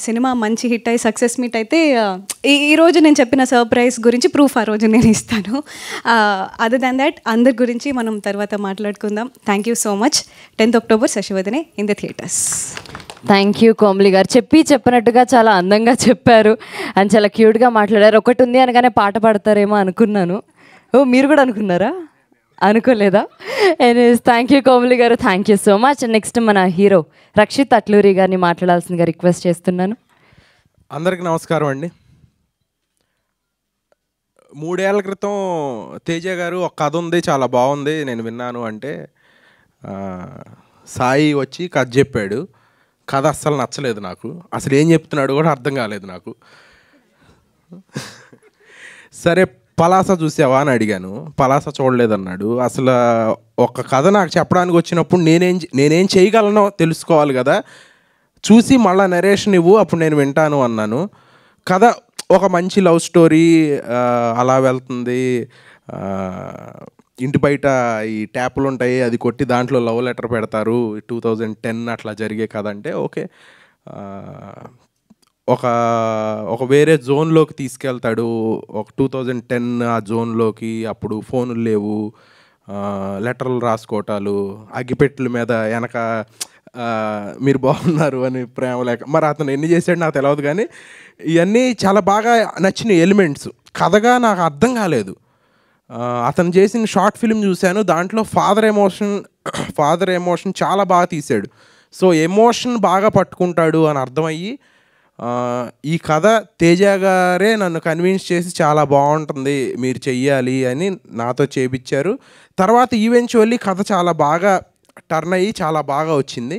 సినిమా మంచి హిట్ అయ్యి సక్సెస్ మీట్ అయితే ఈరోజు నేను చెప్పిన సర్ప్రైజ్ గురించి ప్రూఫ్ ఆ రోజు నేను ఇస్తాను. అదర్ దాన్ దాట్ అందరి గురించి మనం తర్వాత మాట్లాడుకుందాం. Thank you so much. 10th October Sasivadane in the theatres. Thank you Komli గారు. చెప్పినట్టుగా చాలా అందంగా చెప్పారు అని చాలా క్యూట్గా మాట్లాడారు. ఒకటి ఉంది అనగానే పాట పాడతారేమో అనుకున్నాను. ఓ మీరు కూడా అనుకున్నారా? అనుకోలేదా? ఎనీవేస్ థ్యాంక్ యూ కోమ్లి గారు, thank you so much. Next మన హీరో రక్షిత్ అట్లూరి గారిని మాట్లాడాల్సిందిగా రిక్వెస్ట్ చేస్తున్నాను. అందరికీ నమస్కారం అండి. 3 ఏళ్ల క్రితం తేజ గారు ఒక కథ ఉంది, చాలా బాగుంది, నేను విన్నాను అంటే సాయి వచ్చి కథ చెప్పాడు. కథ అస్సలు నచ్చలేదు నాకు, అసలు ఏం చెప్తున్నాడు కూడా అర్థం కాలేదు నాకు. సరే పలాస చూసావా అని అడిగాను. పలాస చూడలేదన్నాడు. అసలు ఒక కథ నాకు చెప్పడానికి వచ్చినప్పుడు నేనేం చేయగలనో తెలుసుకోవాలి కదా, చూసి మళ్ళీ నరేషన్ ఇవ్వు అప్పుడు నేను వింటాను అన్నాను. కథ ఒక మంచి లవ్ స్టోరీ అలా వెళ్తుంది. ఇంటి బయట ఈ ట్యాపులు ఉంటాయి, అది కొట్టి దాంట్లో లవ్ లెటర్ పెడతారు. 2010 అట్లా జరిగే కథ అంటే ఓకే. ఒక వేరే జోన్లోకి తీసుకెళ్తాడు. ఒక 2010 ఆ జోన్లోకి. అప్పుడు ఫోన్లు లేవు, లెటర్లు రాసుకోవటాలు, అగ్గిపెట్టెల మీద వెనక మీరు బాగున్నారు అని ప్రేమ లేక, మరి అతను ఎన్ని చేశాడు నాకు తెలియదు. కానీ ఇవన్నీ చాలా బాగా నచ్చిన ఎలిమెంట్స్. కథగా నాకు అర్థం కాలేదు. అతను చేసిన షార్ట్ ఫిల్మ్ చూశాను, దాంట్లో ఫాదర్ ఎమోషన్ చాలా బాగా తీశాడు. సో ఎమోషన్ బాగా పట్టుకుంటాడు అని అర్థమయ్యి ఈ కథ తేజ గారే నన్ను కన్విన్స్ చేసి చాలా బాగుంటుంది మీరు చెయ్యాలి అని నాతో చేయించారు. తర్వాత ఈవెన్చువల్లీ కథ చాలా బాగా టర్న్ అయ్యి చాలా బాగా వచ్చింది.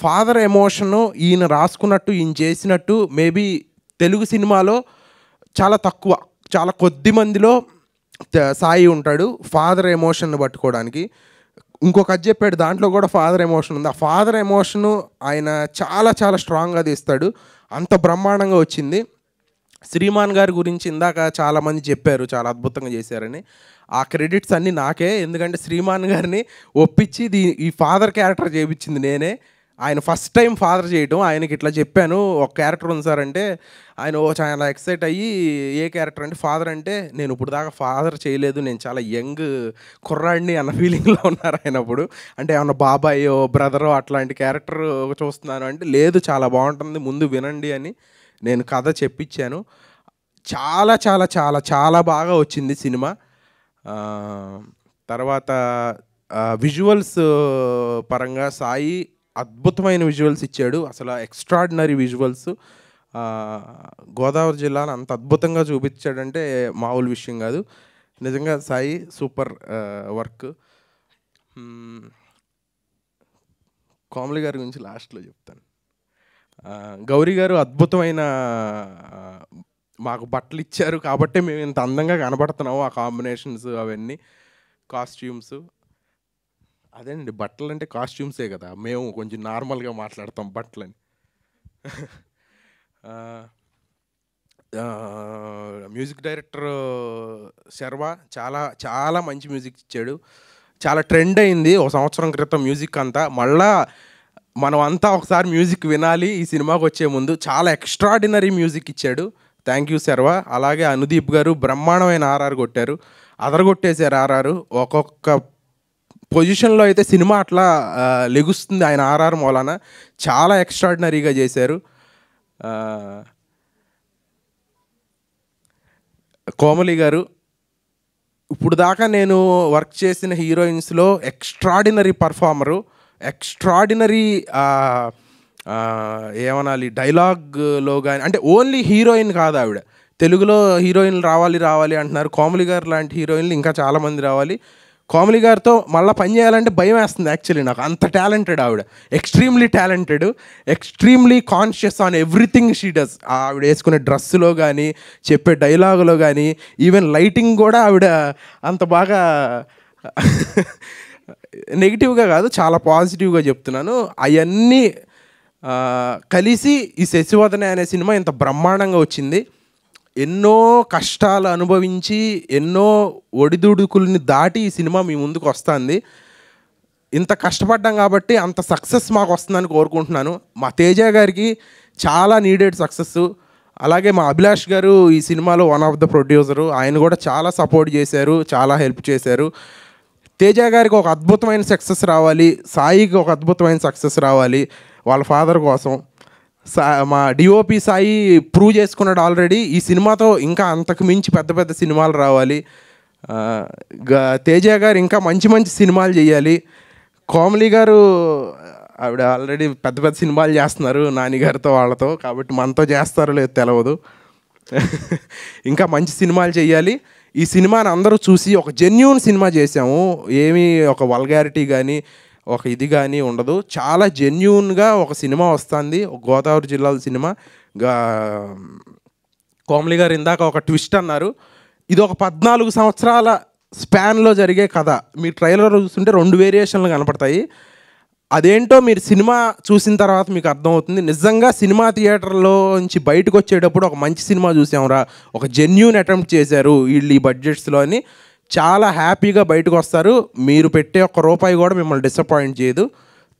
ఫాదర్ ఎమోషను ఈయన రాసుకున్నట్టు ఈయన చేసినట్టు మేబీ తెలుగు సినిమాలో చాలా తక్కువ, చాలా కొద్ది మందిలో సాయి ఉంటాడు ఫాదర్ ఎమోషన్ని పట్టుకోవడానికి. ఇంకొక అది చెప్పాడు, దాంట్లో కూడా ఫాదర్ ఎమోషన్ ఉంది. ఆ ఫాదర్ ఎమోషను ఆయన చాలా చాలా స్ట్రాంగ్గా తీస్తాడు. అంత బ్రహ్మాండంగా వచ్చింది. శ్రీమాన్ గారి గురించి ఇందాక చాలామంది చెప్పారు చాలా అద్భుతంగా చేశారని. ఆ క్రెడిట్స్ అన్నీ నాకే, ఎందుకంటే శ్రీమాన్ గారిని ఒప్పించి ఈ ఫాదర్ క్యారెక్టర్ చేయించింది నేనే. ఆయన ఫస్ట్ టైం ఫాదర్ చేయటం. ఆయనకి ఇట్లా చెప్పాను ఒక క్యారెక్టర్ ఉంది సార్ అంటే ఆయన చాలా ఎక్సైట్ అయ్యి ఏ క్యారెక్టర్ అంటే ఫాదర్ అంటే, నేను ఇప్పుడు దాకా ఫాదర్ చేయలేదు, నేను చాలా యంగ్ కుర్రాడిని అన్న ఫీలింగ్లో ఉన్నారు ఆయన. అప్పుడు అంటే ఏమన్నా బాబాయో బ్రదరో అట్లాంటి క్యారెక్టర్ చూస్తున్నాను అంటే, లేదు చాలా బాగుంటుంది ముందు వినండి అని నేను కథ చెప్పించాను. చాలా చాలా చాలా చాలా బాగా వచ్చింది సినిమా. తర్వాత విజువల్స్ పరంగా సాయి అద్భుతమైన విజువల్స్ ఇచ్చాడు. అసలు ఎక్స్ట్రాడినరీ విజువల్స్. గోదావరి జిల్లాను అంత అద్భుతంగా చూపించాడంటే మామూలు విషయం కాదు. నిజంగా సాయి సూపర్ వర్క్. కోమలి గారి గురించి లాస్ట్లో చెప్తాను. గౌరీ గారు అద్భుతమైన మాకు బట్టలు ఇచ్చారు కాబట్టి మేము ఇంత అందంగా కనబడుతున్నాము. ఆ కాంబినేషన్స్ అవన్నీ, కాస్ట్యూమ్స్, అదేనండి బట్టలు అంటే కాస్ట్యూమ్సే కదా, మేము కొంచెం నార్మల్గా మాట్లాడతాం బట్టలని. మ్యూజిక్ డైరెక్టర్ శర్వ చాలా చాలా మంచి మ్యూజిక్ ఇచ్చాడు. చాలా ట్రెండ్ అయింది ఒక సంవత్సరం క్రితం మ్యూజిక్ అంతా. మళ్ళా మనం అంతా ఒకసారి మ్యూజిక్ వినాలి ఈ సినిమాకి వచ్చే ముందు. చాలా ఎక్స్ట్రాడినరీ మ్యూజిక్ ఇచ్చాడు. Thank you Sharva. అలాగే అనుదీప్ గారు బ్రహ్మాండమైన ఆర్ఆర్ కొట్టారు, అదరగొట్టేశారు ఆర్ఆర్. ఒక్కొక్క పొజిషన్లో అయితే సినిమా అట్లా లెగుస్తుంది ఆయన ఆర్ఆర్ మూలాన. చాలా ఎక్స్ట్రాడినరీగా చేశారు. కోమలి గారు ఇప్పుడు దాకా నేను వర్క్ చేసిన హీరోయిన్స్లో ఎక్స్ట్రాడినరీ పర్ఫార్మరు, ఎక్స్ట్రాడినరీ ఏమనాలి డైలాగ్లో కానీ, అంటే ఓన్లీ హీరోయిన్ కాదు ఆవిడ. తెలుగులో హీరోయిన్లు రావాలి అంటున్నారు. కోమలి గారు లాంటి హీరోయిన్లు ఇంకా చాలామంది రావాలి. కోమలి గారితో మళ్ళీ పని చేయాలంటే భయం వేస్తుంది యాక్చువల్లీ నాకు. అంత టాలెంటెడ్ ఆవిడ, extremely talented, extremely conscious on everything she does. ఆవిడ వేసుకునే డ్రెస్సులో కానీ, చెప్పే డైలాగులో కానీ, ఈవెన్ లైటింగ్ కూడా ఆవిడ అంత బాగా నెగిటివ్గా కాదు చాలా పాజిటివ్గా చెప్తున్నాను. అవన్నీ కలిసి ఈ శశివదనే అనే సినిమా ఇంత బ్రహ్మాండంగా వచ్చింది. ఎన్నో కష్టాలు అనుభవించి ఎన్నో ఒడిదుడుకుల్ని దాటి ఈ సినిమా మీ ముందుకు వస్తుంది. ఇంత కష్టపడ్డాం కాబట్టి అంత సక్సెస్ మాకు వస్తుందని కోరుకుంటున్నాను. మా తేజ గారికి చాలా నీడెడ్ సక్సెస్. అలాగే మా అభిలాష్ గారు ఈ సినిమాలో వన్ ఆఫ్ ద ప్రొడ్యూసరు, ఆయన కూడా చాలా సపోర్ట్ చేశారు, చాలా హెల్ప్ చేశారు. తేజ గారికి ఒక అద్భుతమైన సక్సెస్ రావాలి, సాయికి ఒక అద్భుతమైన సక్సెస్ రావాలి వాళ్ళ ఫాదర్ కోసం. మా డిఓపి సాయి ప్రూవ్ చేసుకున్నాడు ఆల్రెడీ. ఈ సినిమాతో ఇంకా అంతకు మించి పెద్ద పెద్ద సినిమాలు రావాలి. తేజ గారు ఇంకా మంచి మంచి సినిమాలు చేయాలి. కోమలి గారు ఆవిడ ఆల్రెడీ పెద్ద పెద్ద సినిమాలు చేస్తున్నారు నానిగారితో వాళ్ళతో, కాబట్టి మనతో చేస్తారో లేదో తెలియదు. ఇంకా మంచి సినిమాలు చేయాలి. ఈ సినిమాని అందరూ చూసి ఒక జెన్యూన్ సినిమా చేసాము, ఏమీ ఒక వల్గారిటీ కానీ ఒక ఇది కానీ ఉండదు. చాలా జెన్యూన్గా ఒక సినిమా వస్తుంది, ఒక గోదావరి జిల్లాల సినిమా. కోమలి గారు ఇందాక ఒక ట్విస్ట్ అన్నారు, ఇది ఒక 14 సంవత్సరాల స్పాన్లో జరిగే కథ. మీ ట్రైలర్ చూస్తుంటే 2 వేరియేషన్లు కనపడతాయి. అదేంటో మీరు సినిమా చూసిన తర్వాత మీకు అర్థమవుతుంది. నిజంగా సినిమా థియేటర్లో నుంచి బయటకు వచ్చేటప్పుడు ఒక మంచి సినిమా చూసాంరా, ఒక జెన్యూన్ అటెంప్ట్ చేశారు వీళ్ళు ఈ బడ్జెట్స్లో అని చాలా హ్యాపీగా బయటకు వస్తారు. మీరు పెట్టే ₹1 కూడా మిమ్మల్ని డిసప్పాయింట్ చేయదు.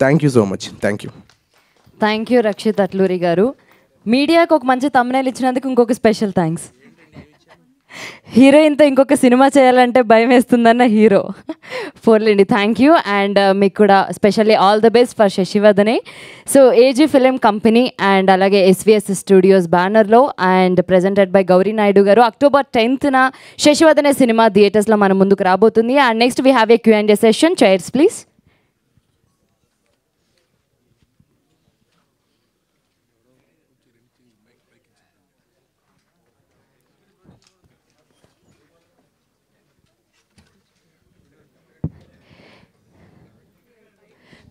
Thank you so much. Thank you. Thank you Rakshit Atluri garu. మీడియాకు ఒక మంచి తమ్మునేలు ఇచ్చినందుకు ఇంకొక స్పెషల్ థ్యాంక్స్. హీరోయిన్తో ఇంకొక సినిమా చేయాలంటే భయం వేస్తుందన్న హీరో. పోర్లేండి, థ్యాంక్ యూ. అండ్ మీకు కూడా specially all the best for Sasivadane. So AG film company and అలాగే ఎస్విఎస్ స్టూడియోస్ బ్యానర్లో and presented by Gauri Naidu గారు అక్టోబర్ 10th శశివదనే సినిమా థియేటర్స్లో మన ముందుకు రాబోతుంది. And next we have a Q&A session. Chairs please.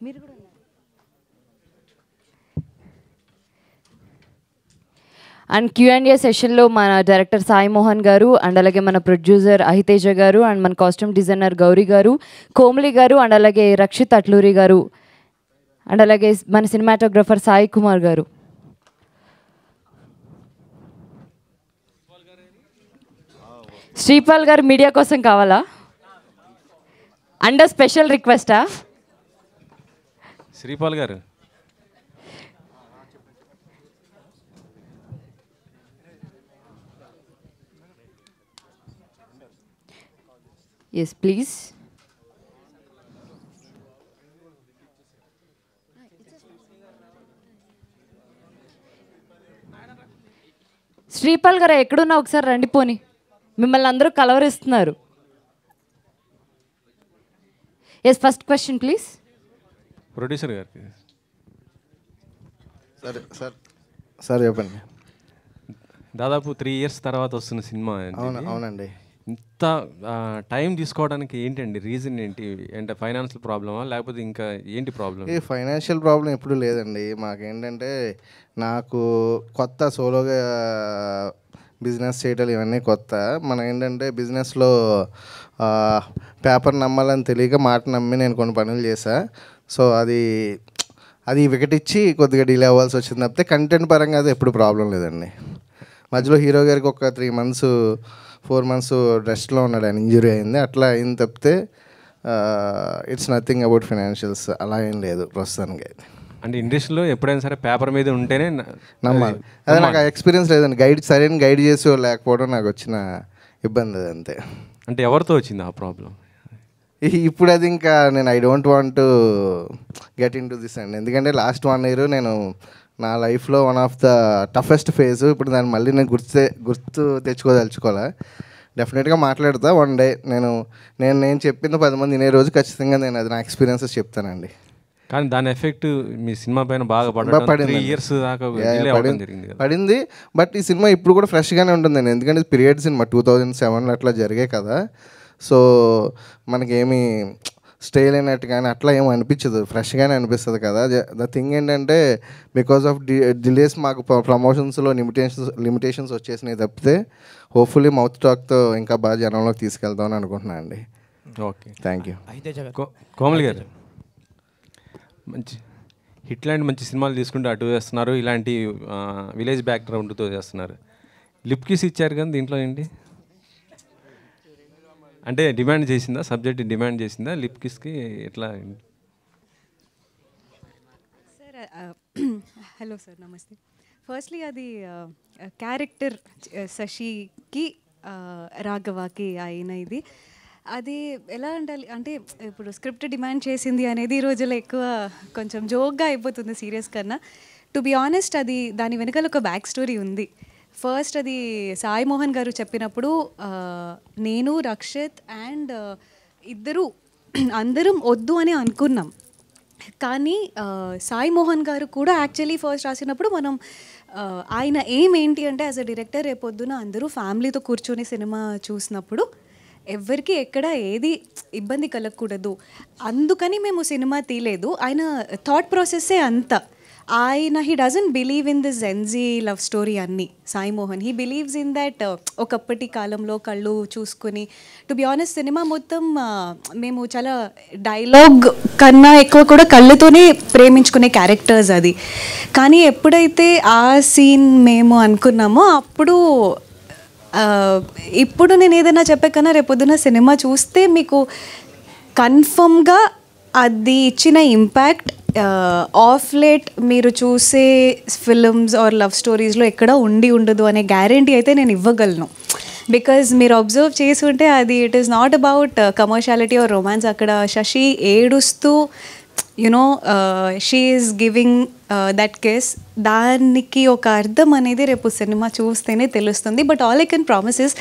మీరు కూడా అండ్ Q&A సెషన్లో మన డైరెక్టర్ సాయి మోహన్ గారు అండ్ అలాగే మన ప్రొడ్యూసర్ అహితేజ గారు అండ్ మన కాస్ట్యూమ్ డిజైనర్ గౌరీ గారు, కోమలి గారు అండ్ అలాగే రక్షిత్ అట్లూరి గారు అండ్ అలాగే మన సినిమాటోగ్రఫర్ సాయి కుమార్ గారు. శ్రీపాల్ గారు మీడియా కోసం కావాలా? Under special రిక్వెస్టా? శ్రీపాల్ గారు ఎస్ ప్లీజ్. శ్రీపాల్ గారు ఎక్కడున్నా ఒకసారి రండి, పోని మిమ్మల్ని అందరూ కలవరిస్తున్నారు. Yes first question please. Producer గారికి. సరే సార్ సార్ చెప్పండి. దాదాపు 3 years తర్వాత వస్తున్న సినిమా. అవునండి. ఇంత టైం తీసుకోవడానికి ఏంటండి రీజన్ ఏంటి? అంటే ఫైనాన్షియల్ ప్రాబ్లమా లేకపోతే ఇంకా ఏంటి ప్రాబ్లం? ఈ ఫైనాన్షియల్ ప్రాబ్లం ఎప్పుడూ లేదండి. మాకేంటంటే నాకు కొత్త సోలోగా బిజినెస్ చేయటం ఇవన్నీ కొత్త. మనం ఏంటంటే బిజినెస్లో పేపర్ నమ్మాలని తెలియక మాట నమ్మి నేను కొన్ని పనులు చేశా. సో అది వికటిచ్చి కొద్దిగా డిలే అవ్వాల్సి వచ్చింది తప్పితే కంటెంట్ పరంగా అది ఎప్పుడు ప్రాబ్లం లేదండి. మధ్యలో హీరో గారికి ఒక 3 months 4 months రెస్ట్లో ఉన్నాడు, ఆయన ఇంజురీ అయింది. అట్లా అయింది తప్పితే ఇట్స్ నథింగ్ అబౌట్ ఫైనాన్షియల్స్ అలా ఏం లేదు ప్రస్తుతానికి. అంటే ఇండస్ట్రీలో ఎప్పుడైనా సరే పేపర్ మీద ఉంటేనే నమ్మాలి. అదే నాకు ఎక్స్పీరియన్స్ లేదండి. సరైన గైడ్ చేసి లేకపోవడం నాకు వచ్చిన ఇబ్బంది అది అంతే. అంటే ఎవరితో వచ్చింది ఆ ప్రాబ్లం? ఇప్పుడు అది ఇంకా నేను I don't want to get in to this అండి. ఎందుకంటే లాస్ట్ 1 year నేను నా లైఫ్లో one of the toughest phase. ఇప్పుడు దాన్ని మళ్ళీ నేను గుర్తు తెచ్చుకోదలుచుకోవాలా. డెఫినెట్గా మాట్లాడతా వన్ డే. నేను చెప్పింది 10 మంది వినే రోజు ఖచ్చితంగా నేను అది నా ఎక్స్పీరియన్సెస్ చెప్తానండి. కానీ దాని ఎఫెక్ట్ మీ సినిమా పైన బాగా పడింది. 3 years దాకా పడింది. బట్ ఈ సినిమా ఇప్పుడు కూడా ఫ్రెష్గానే ఉంటుందండి. ఎందుకంటే పీరియడ్ సినిమా 2007 అట్లా జరిగే కదా. సో మనకేమీ స్టే లేనట్టు కానీ అట్లా ఏమో అనిపించదు, ఫ్రెష్గానే అనిపిస్తుంది కదా. ద థింగ్ ఏంటంటే బికాస్ ఆఫ్ డిలేస్ మాకు ప్రమోషన్స్లో లిమిటేషన్స్ వచ్చేసినాయి తప్పితే హోప్ఫుల్లీ మౌత్ టాక్తో ఇంకా బాగా జనంలోకి తీసుకెళ్తామని అనుకుంటున్నాను అండి. Okay, thank you. కోమలి గారు, మంచి హిట్ లాంటి మంచి సినిమాలు తీసుకుంటూ అటు చేస్తున్నారు, ఇలాంటి విలేజ్ బ్యాక్గ్రౌండ్తో చేస్తున్నారు. లిప్ కిస్ ఇచ్చారు కానీ దీంట్లో ఏంటి అంటే డిమాండ్ చేసిందా? సబ్జెక్ట్ డిమాండ్ చేసిందా లిప్ కిస్కి? ఎట్లా? సార్ హలో సార్, నమస్తే. ఫస్ట్లీ అది క్యారెక్టర్ శశికి రాఘవాకి అయిన ఇది అది ఎలా ఉండాలి అంటే ఇప్పుడు స్క్రిప్ట్ డిమాండ్ చేసింది అనేది ఈ రోజుల్లో ఎక్కువ కొంచెం జోక్గా అయిపోతుంది సీరియస్ కన్నా. టు బి ఆనెస్ట్ అది దాని వెనకాల ఒక బ్యాక్ స్టోరీ ఉంది. ఫస్ట్ అది సాయి మోహన్ గారు చెప్పినప్పుడు నేను రక్షిత్ అండ్ అందరం వద్దు అని అనుకున్నాం. కానీ సాయి మోహన్ గారు కూడా యాక్చువల్లీ ఫస్ట్ రాసినప్పుడు మనం ఆయన ఎయిమ్ ఏంటి అంటే యాజ్ అ డైరెక్టర్ రేపొద్దున అందరూ ఫ్యామిలీతో కూర్చొని సినిమా చూసినప్పుడు ఎవరికి ఎక్కడ ఏది ఇబ్బంది కలగకూడదు, అందుకని మేము సినిమా తీయలేదు. ఆయన థాట్ ప్రాసెస్సే అంత. ఆయన he doesn't believe in this Gen Z love story అన్నీ Sai Mohan. He believes in that ఒకప్పటి కాలంలో కళ్ళు చూసుకుని. టు బి ఆనెస్ట్ సినిమా మొత్తం మేము చాలా డైలాగ్ కన్నా ఎక్కువ కూడా కళ్ళతోనే ప్రేమించుకునే క్యారెక్టర్స్ అది. కానీ ఎప్పుడైతే ఆ సీన్ మేము అనుకున్నామో అప్పుడు ఇప్పుడు నేను ఏదైనా చెప్పే కన్నా రేపొద్దున సినిమా చూస్తే మీకు కన్ఫర్మ్గా అది ఇచ్చిన ఇంపాక్ట్ ఆఫ్ లేట్ మీరు చూసే ఫిల్మ్స్ ఆర్ లవ్ స్టోరీస్లో ఎక్కడ ఉండదు అనే గ్యారంటీ అయితే నేను ఇవ్వగలను. బికాజ్ మీరు అబ్జర్వ్ చేసి ఉంటే అది it is not about commerciality are romance. అక్కడ శశి ఏడుస్తూ you know she is giving that case, దానికి ఒక అర్థం అనేది రేపు సినిమా చూస్తేనే తెలుస్తుంది. But all I can promise is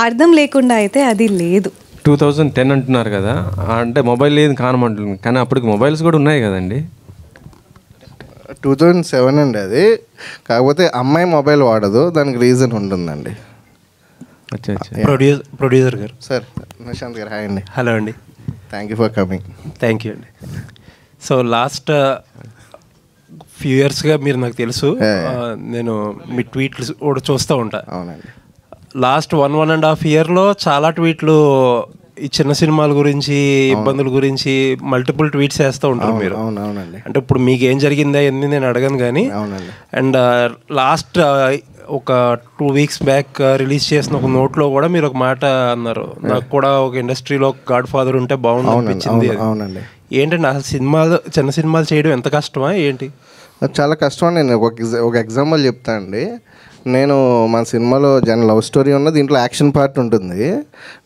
అర్థం లేకుండా అయితే అది లేదు. 2010 అంటున్నారు కదా, అంటే మొబైల్ లేదు కానమంటుంది, కానీ అప్పటికి మొబైల్స్ కూడా ఉన్నాయి కదండి. 2007 అండి అది. కాకపోతే అమ్మాయి మొబైల్ వాడదు, దానికి రీజన్ ఉంటుందండి. ప్రొడ్యూసర్ గారు. సార్ నిశాంత్ గారు హాయ్ అండి. హలో అండి. Thank you for coming. Thank you అండి. సో లాస్ట్ ఫ్యూ ఇయర్స్గా మీరు నాకు తెలుసు, నేను మీ ట్వీట్లు కూడా చూస్తూ ఉంటా. అవునండి. లాస్ట్ 1.5 ఇయర్లో చాలా ట్వీట్లు ఈ చిన్న సినిమాల గురించి, ఇబ్బందుల గురించి మల్టిపుల్ ట్వీట్స్ వేస్తూ ఉంటారు మీరు. అవునవునండి. అంటే ఇప్పుడు మీకు ఏం జరిగిందా ఎన్ని నేను అడగను కానీ. అవునండి. అండ్ లాస్ట్ ఒక 2 వీక్స్ బ్యాక్ రిలీజ్ చేసిన ఒక నోట్లో కూడా మీరు ఒక మాట అన్నారు, నాకు కూడా ఒక ఇండస్ట్రీలో గాడ్ ఫాదర్ ఉంటే బాగుంది అనిపించింది. అవునండి. ఏంటండి అసలు సినిమాలు, చిన్న సినిమాలు చేయడం ఎంత కష్టమా ఏంటి? చాలా కష్టం అండి. నేను ఒక ఎగ్జాంపుల్ చెప్తా అండి. నేను మన సినిమాలో లవ్ స్టోరీ ఉన్న దీంట్లో యాక్షన్ పార్ట్ ఉంటుంది.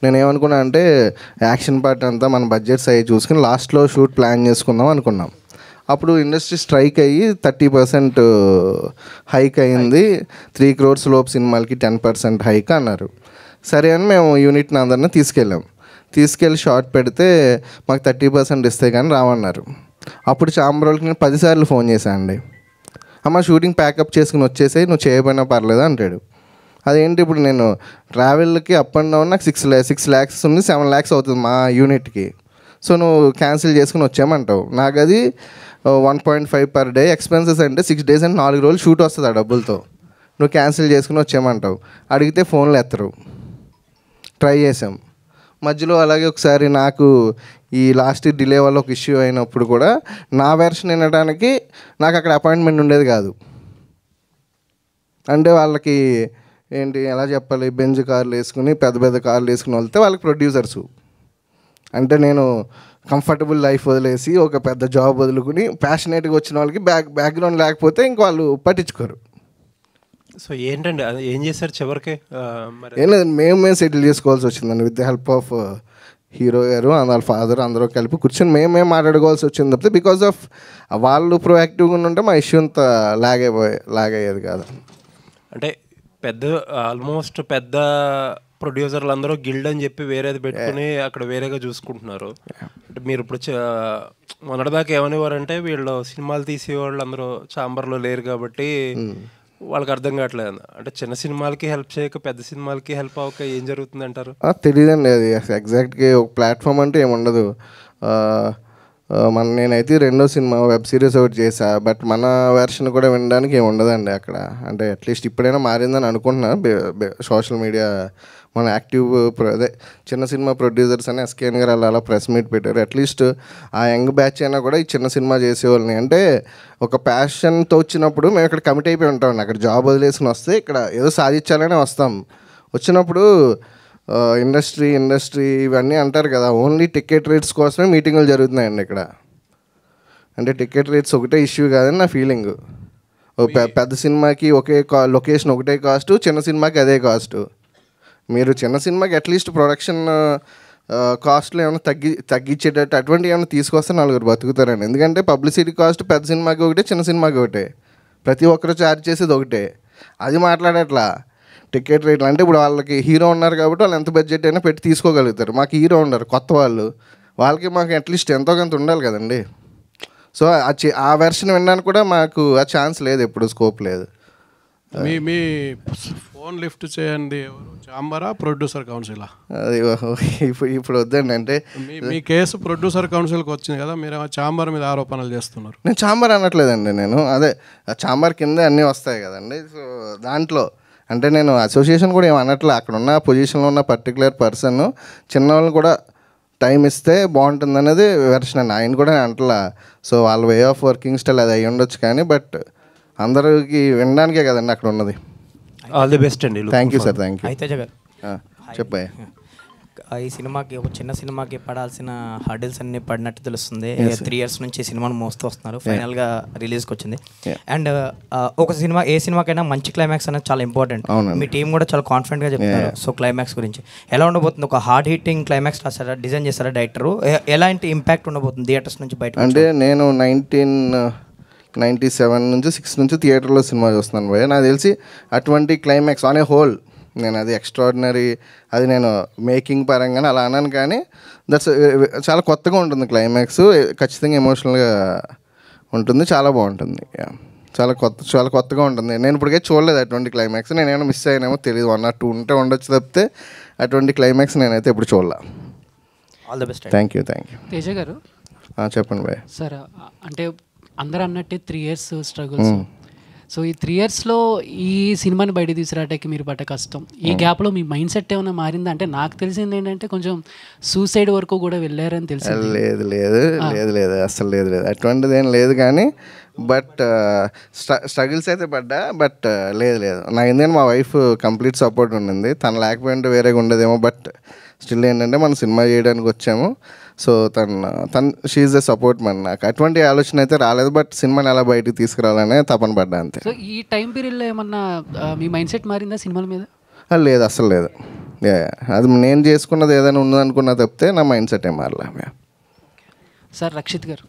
నేను ఏమనుకున్నా అంటే యాక్షన్ పార్ట్ అంతా మన బడ్జెట్స్ అయ్యి చూసుకుని లాస్ట్లో షూట్ ప్లాన్ చేసుకుందాం అనుకున్నాం. అప్పుడు ఇండస్ట్రీ స్ట్రైక్ అయ్యి 30% హైక్ అయింది, 3 crores లోపు సినిమాలకి 10% హైక్ అన్నారు. సరే అని మేము యూనిట్ని అందరినీ తీసుకెళ్ళి షార్ట్ పెడితే మాకు 30% ఇస్తే కానీ రావన్నారు. అప్పుడు చాంబరోళ్ళకి నేను 10 సార్లు ఫోన్ చేశాను అండి. అమ్మ షూటింగ్ ప్యాకప్ చేసుకుని వచ్చేసి నువ్వు చేయకపోయినా పర్లేదు అంటాడు. అదేంటి ఇప్పుడు నేను ట్రావెల్కి అప్ అండ్ డౌన్ నాకు 6 lakhs ఉంది, 7 lakhs అవుతుంది మా యూనిట్కి. సో నువ్వు క్యాన్సిల్ చేసుకుని వచ్చామంటావు. నాకు అది 1.5 per day ఎక్స్పెన్సెస్ అంటే 6 days అంటే 4 రోజులు షూట్ వస్తుంది ఆ డబ్బులతో. నువ్వు క్యాన్సిల్ చేసుకుని వచ్చామంటావు. అడిగితే ఫోన్లు ఎత్తరు. ట్రై చేసాం. మధ్యలో అలాగే ఒకసారి నాకు ఈ లాస్ట్ డిలే వల్ల ఒక ఇష్యూ అయినప్పుడు కూడా నా వెర్షన్ వినడానికి నాకు అక్కడ అపాయింట్మెంట్ ఉండేది కాదు. అంటే వాళ్ళకి ఏంటి ఎలా చెప్పాలి, బెంజ్ కార్లు వేసుకుని పెద్ద కార్లు వేసుకుని వెళ్తే వాళ్ళకి ప్రొడ్యూసర్సు. అంటే నేను కంఫర్టబుల్ లైఫ్ వదిలేసి ఒక పెద్ద జాబ్ వదులుకుని ప్యాషనేట్గా వచ్చిన వాళ్ళకి బ్యాక్గ్రౌండ్ లేకపోతే ఇంక వాళ్ళు పట్టించుకోరు. సో ఏంటండి అది ఏం చేశారు చివరికి? ఏం లేదు, మేమే సెటిల్ చేసుకోవాల్సి వచ్చిందండి with the help of hero గారు వాళ్ళ ఫాదర్ అందరూ కలిపి కూర్చొని మేమే మాట్లాడుకోవాల్సి వచ్చింది తప్పితే బికాజ్ ఆఫ్ వాళ్ళు ప్రొయాక్టివ్గా ఉంటే మా ఇష్యూ అంతా లాగ్ అయ్యేది కాదు. అంటే ఆల్మోస్ట్ పెద్ద ప్రొడ్యూసర్లు అందరూ గిల్డ్ అని చెప్పి వేరేది పెట్టుకుని అక్కడ వేరేగా చూసుకుంటున్నారు. అంటే మీరు ఇప్పుడు మొన్నటిదాకా ఏమనేవారంటే వీళ్ళు సినిమాలు తీసేవాళ్ళు అందరూ చాంబర్లో లేరు కాబట్టి వాళ్ళకి అర్థం కావట్లేదు. అంటే చిన్న సినిమాలకి హెల్ప్ చేయక పెద్ద సినిమాలకి హెల్ప్ అవ్వక ఏం జరుగుతుంది అంటారు? తెలియదండి అది ఎగ్జాక్ట్గా ఒక ప్లాట్ఫామ్ అంటే ఏముండదు. నేనైతే 2వ సినిమా వెబ్ సిరీస్ ఒకటి చేశా, బట్ మన వెర్షన్ కూడా వినడానికి ఏమి ఉండదండి అక్కడ. అంటే అట్లీస్ట్ ఇప్పుడైనా మారిందని అనుకుంటున్నాను. సోషల్ మీడియా మన యాక్టివ్ చిన్న సినిమా ప్రొడ్యూసర్స్ అని ఎస్కేఎన్ గారు అలా ప్రెస్ మీట్ పెట్టారు. అట్లీస్ట్ ఆ యంగ్ బ్యాచ్ అయినా కూడా ఈ చిన్న సినిమా చేసేవాళ్ళని అంటే ఒక ప్యాషన్తో వచ్చినప్పుడు మేము ఇక్కడ కమిట్ అయిపోయి ఉంటామండి. అక్కడ జాబ్ వదిలేసుకుని వస్తే ఇక్కడ ఏదో సాధించాలనే వస్తాం. వచ్చినప్పుడు ఇండస్ట్రీ ఇవన్నీ అంటారు కదా, ఓన్లీ టికెట్ రేట్స్ కోసమే మీటింగులు జరుగుతున్నాయండి ఇక్కడ. అంటే టికెట్ రేట్స్ ఒకటే ఇష్యూ కాదని నా ఫీలింగ్. పెద్ద సినిమాకి ఒకే లొకేషన్ ఒకటే కాస్ట్, చిన్న సినిమాకి అదే కాస్ట్. మీరు చిన్న సినిమాకి అట్లీస్ట్ ప్రొడక్షన్ కాస్ట్లో ఏమైనా తగ్గించేటట్టు అటువంటివి ఏమైనా తీసుకొస్తే 4 బతుకుతారండి. ఎందుకంటే పబ్లిసిటీ కాస్ట్ పెద్ద సినిమాకి ఒకటే, చిన్న సినిమాకి ఒకటే, ప్రతి ఒక్కరు ఛార్జ్ చేసేది ఒకటే. అది మాట్లాడట్లా టికెట్ రేట్లు. అంటే ఇప్పుడు వాళ్ళకి హీరో ఉన్నారు కాబట్టి వాళ్ళు ఎంత బడ్జెట్ అయినా పెట్టి తీసుకోగలుగుతారు. మాకు హీరో ఉన్నారు కొత్త వాళ్ళకి మాకు అట్లీస్ట్ ఎంతో కొంత ఉండాలి కదండి. సో ఆ వెర్షన్ వినడానికి కూడా మాకు ఆ ఛాన్స్ లేదు, ఎప్పుడు స్కోప్ లేదు. మీ ఫోన్ లిఫ్ట్ చేయండి చాంబరా ప్రొడ్యూసర్ కౌన్సిలా? అది ఇప్పుడు వద్దండి. అంటే మీ కేసు ప్రొడ్యూసర్ కౌన్సిల్కి వచ్చింది కదా, మీరు చాంబర్ మీద ఆరోపణలు చేస్తున్నారు. నేను చాంబర్ అనట్లేదండి. నేను అదే చాంబర్ కింద అన్నీ వస్తాయి కదండి. సో దాంట్లో అంటే నేను అసోసియేషన్ కూడా ఏం అనట్లే. అక్కడ ఉన్న పొజిషన్లో ఉన్న పర్టికులర్ పర్సన్ చిన్న వాళ్ళని కూడా టైం ఇస్తే బాగుంటుంది అనేది వెర్షన్ అండి. ఆయన కూడా అంటలా. సో వాళ్ళ వే ఆఫ్ వర్కింగ్ స్టైల్ అది అయ్యి ఉండొచ్చు కానీ బట్ అందరికి వినడానికే కదండి అక్కడ ఉన్నది. ఆల్ ది బెస్ట్ అండి. Thank you sir. Thank you. అయితే జగన్ చెప్పాయి ఈ సినిమాకి ఒక చిన్న సినిమాకి పడాల్సిన హర్డిల్స్ అన్ని పడినట్టు తెలుస్తుంది. 3 years నుంచి సినిమాను మోస్తూ వస్తున్నారు. ఫైనల్గా రిలీజ్కి వచ్చింది. అండ్ ఒక సినిమా ఏ సినిమాకైనా మంచి క్లైమాక్స్ అనేది చాలా ఇంపార్టెంట్. మీ టీం కూడా చాలా కాన్ఫిడెంట్గా చెప్తున్నారు. సో క్లైమాక్స్ గురించి ఎలా ఉండబోతుంది? ఒక హార్డ్ హిట్టింగ్ క్లైమాక్స్ రాసారా, డిజైన్ చేస్తారా డైరెక్టర్? ఎలాంటి ఇంపాక్ట్ ఉండబోతుంది థియేటర్స్ నుంచి బయట? అంటే నేను 1997 నుంచి 6 నుంచి థియేటర్లో సినిమా చూస్తున్నాను భయ్య. నాకు తెలిసి అటువంటి క్లైమాక్స్ ఆన్ ఏ హోల్ నేను అది ఎక్స్ట్రాడినరీ అది నేను మేకింగ్ పరంగానే అలా అన్నాను కానీ దట్స్ చాలా కొత్తగా ఉంటుంది క్లైమాక్స్. ఖచ్చితంగా ఎమోషనల్గా ఉంటుంది. చాలా బాగుంటుంది. చాలా కొత్తగా ఉంటుంది. నేను ఇప్పటికే చూడలేదు అటువంటి క్లైమాక్స్. నేనేమో మిస్ అయ్యానేమో తెలియదు. 1 or 2 ఉంటే ఉండొచ్చు తప్పితే అటువంటి క్లైమాక్స్ నేనైతే ఇప్పుడు చూడలే. All the best. Thank you. Teja గారు చెప్పండి భయ్య. సార్ అంటే అందరూ అన్నట్టే 3 years స్ట్రగుల్స్. సో ఈ 3 yearsలో ఈ సినిమాని బయట తీసుకురావడానికి మీరు పడ్డ కష్టం, ఈ గ్యాప్లో మీ మైండ్ సెట్ ఏమైనా మారిందా? అంటే నాకు తెలిసింది ఏంటంటే కొంచెం సూసైడ్ వరకు కూడా వెళ్ళారని తెలిసి. లేదు అసలు లేదు అటువంటిది ఏం లేదు కానీ బట్ స్ట్రగుల్స్ అయితే పడ్డా. బట్ లేదు నాకు ఎందుకంటే మా వైఫ్ కంప్లీట్ సపోర్ట్ ఉండింది. తను లేకపోయింటే వేరేగా ఉండదేమో. బట్ స్టిల్ ఏంటంటే మనం సినిమా చేయడానికి వచ్చాము. సో తను షీఈ్ ద సపోర్ట్ మన. నాకు అటువంటి ఆలోచన అయితే రాలేదు. బట్ సినిమాని ఎలా బయటికి తీసుకురావాలనే తపన పడ్డా అంతే. సో ఈ టైం పీరియడ్లో ఏమన్నా మీ మైండ్ సెట్ మారిందా సినిమాల మీద? లేదు అసలు లేదు. అది నేను చేసుకున్నది ఏదైనా ఉందనుకున్నా తప్పితే నా మైండ్ సెట్ ఏం మారలే. సార్ రక్షిత్ గారు.